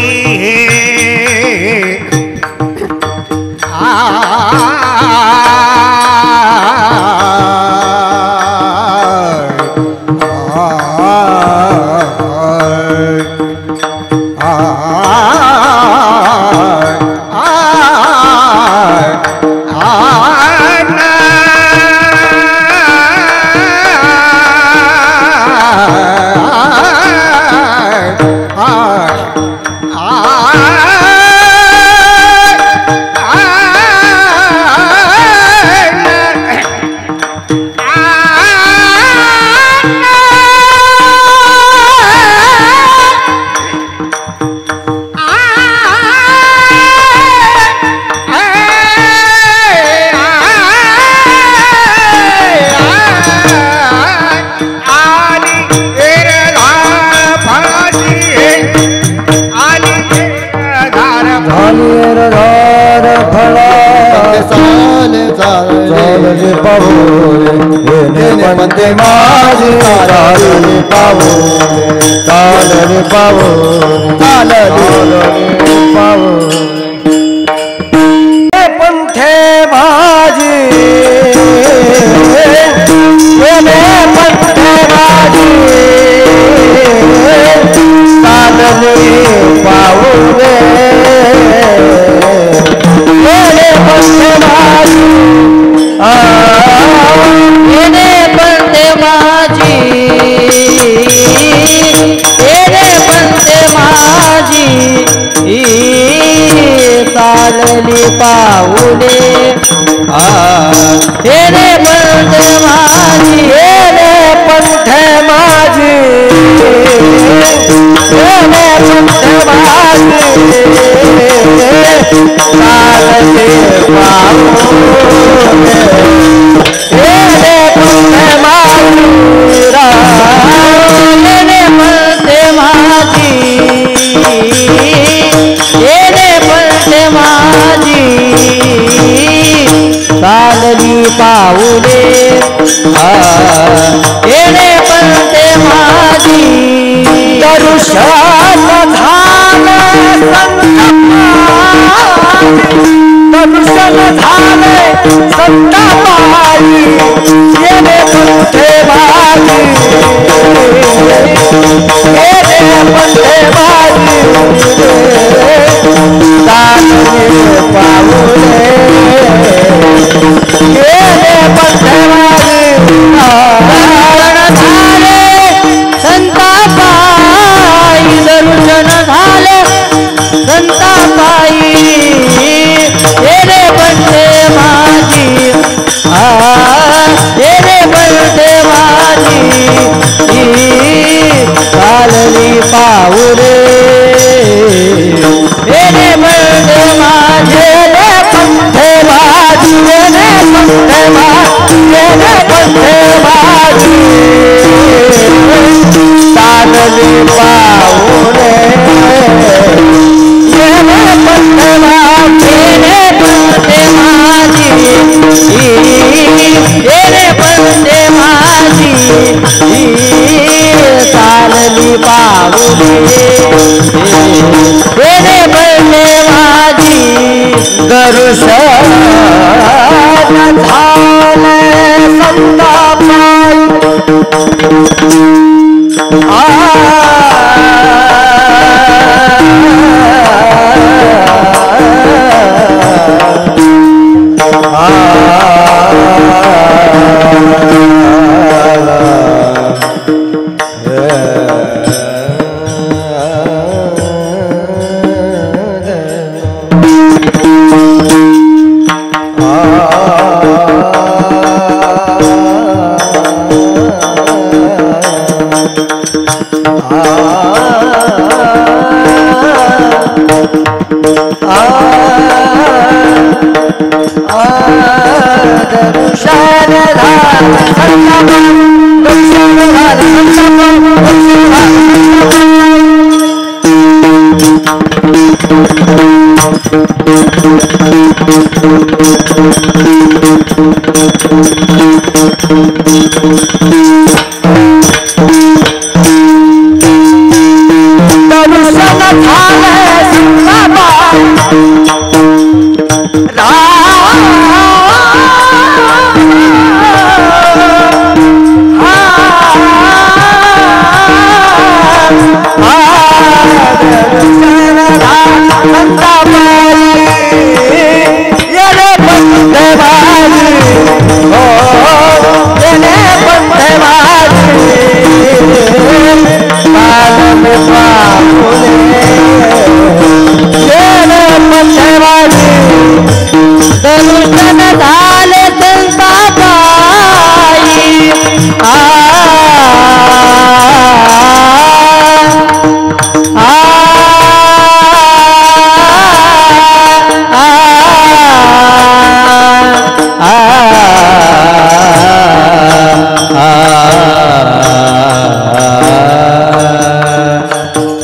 चालले पावले पंते माझी चालले पावले चालले पावले चालले पावले पंथे माझी पंथे माझी चालले पावले पंथे माझी
येणे पंते माझी येणे पंते माझी चालली पाऊले येणे पंते माझी येणे पंते माझी येणे पंते माझी चालली पाऊले येणे पंते माझी येणे पंते माझी येणे पंते माझी चालली पाऊले येणे पंते माझी दरुशन झालं दर्शन झाले संतापाई येणे पंथे माझी येणे पंथे माझी चालले पाऊले येणे
पाऊले येणे बंदे माझे पंथे माझी येणे पंथे माझी येणे पंथे माझी चालली पाऊले येणे पंथे माझी येणे पंथे माझी येणे पंथे माझी चालली पाऊले येणे पंथे माझी दर्शन झाले संतापाई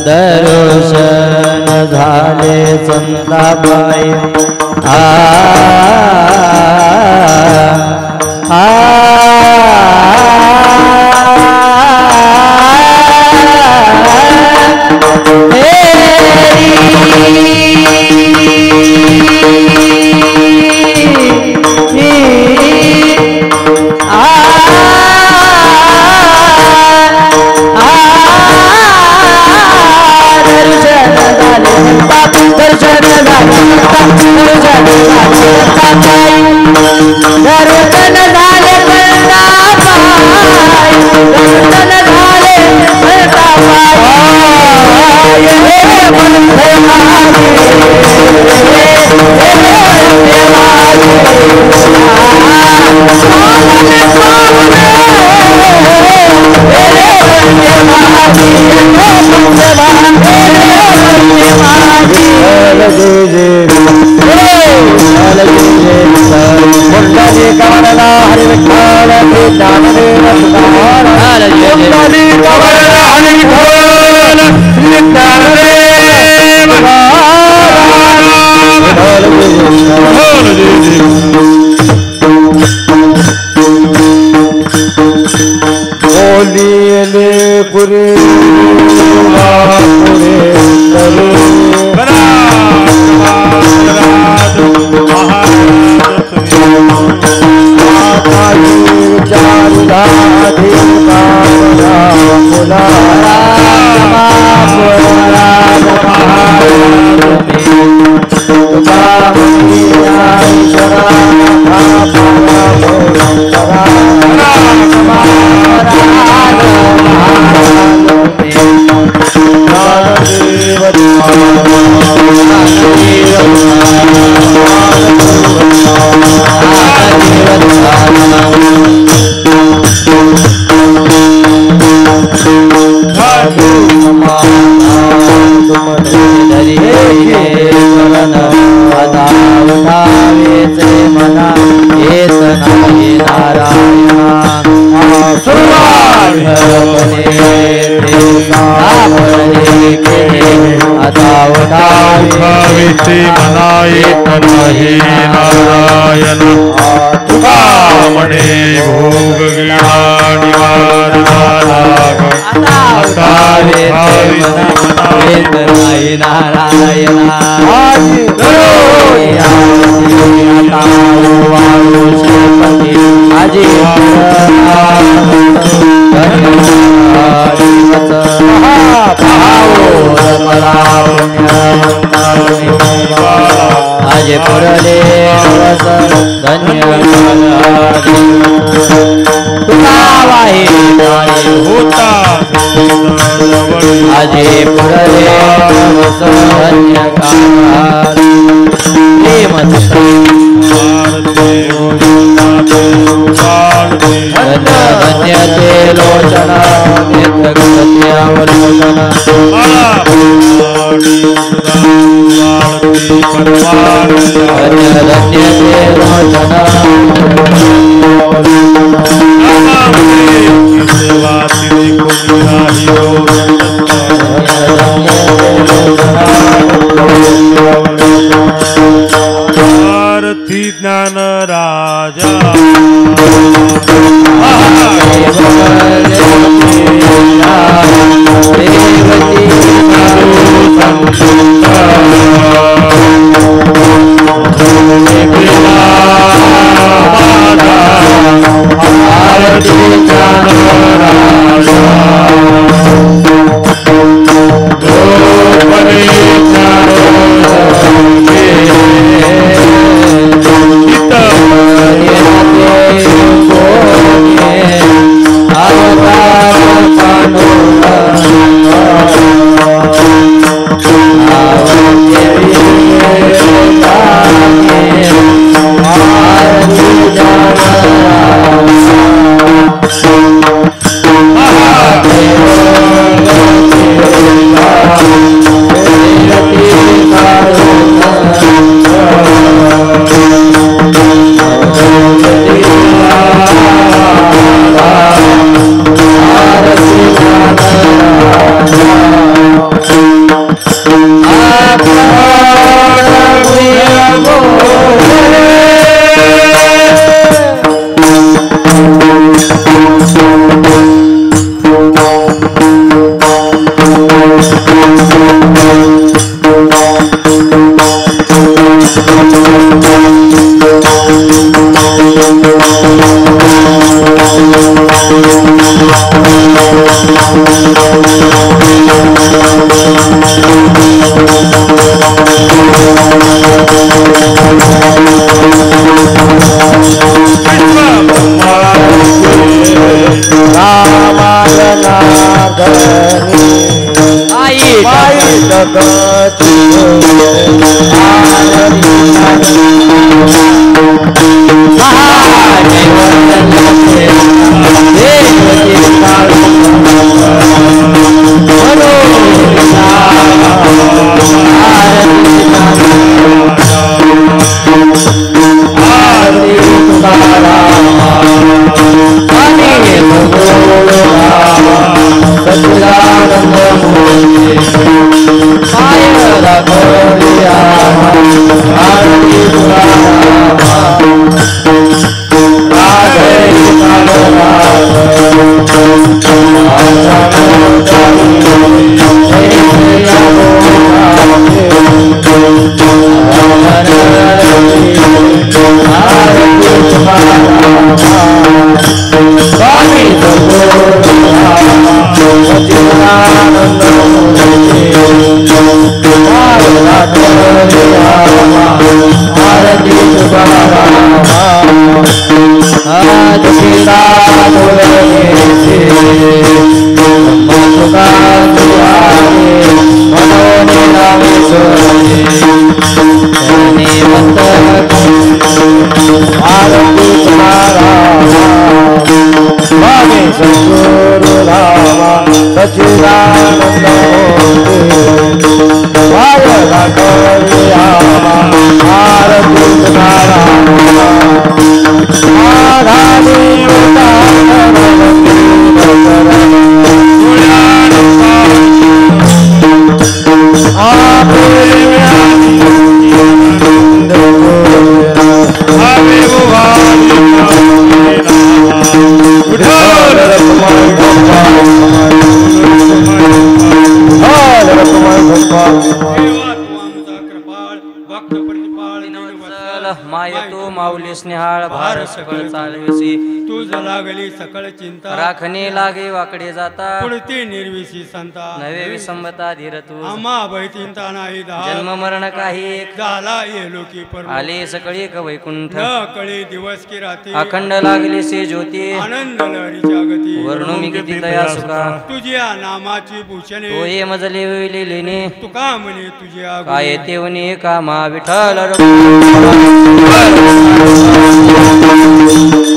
दर्शन झाले संताबाई नारायणा सुरुवात आता
भाविते मनाई नाही नारायण तुका म्हणे भोग गिळा निवारणाला
नारायणा आजी आजे पुरले धन्य
होता
आजे पुरले धन्य धन्य ते लोचना नेत्रगत्यावलोकना धन्य धन्य ते लोचना
आरती ज्ञान राजा
Radha
भाळ भार सकळ चालविसी
तुझ लागली सकळ चिंता
राखणे लागे वाकडे जाता
पुढती निर्विशी संता
नवे विसंबता धीर तू
आम्हा भयचिंता नाही
जन्म मरण काही एक
झाला येलो की पर
आले सकळी एक वैकुंठ
न कळे दिवस की रात्री
अखंड लागले से ज्योती
आनंद लहरीच्या गती
वर्णू मी किती दया सुखा
तुझ्या नामाची भूषणे
तो ये मजले लिहिलेने
तुका म्हणे तुझ्या
काय तेवनी कामा विठ्ठल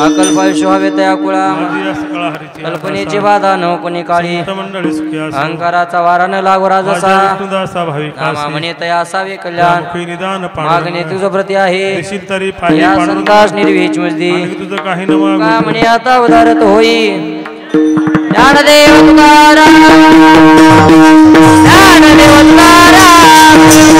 अकल्पायुष्य हवे तया कुळा कल्पनेची बाधा न कोणी काळी अहंकाराचा वारा न लागो राजसा नामा म्हणे तया असावे कल्याण मागणे तुझ प्रती आहे या संतास निर्विच मजदी का म्हणे आता उदारत होई ज्ञानदेव तुकाराम ज्ञानदेव तुकाराम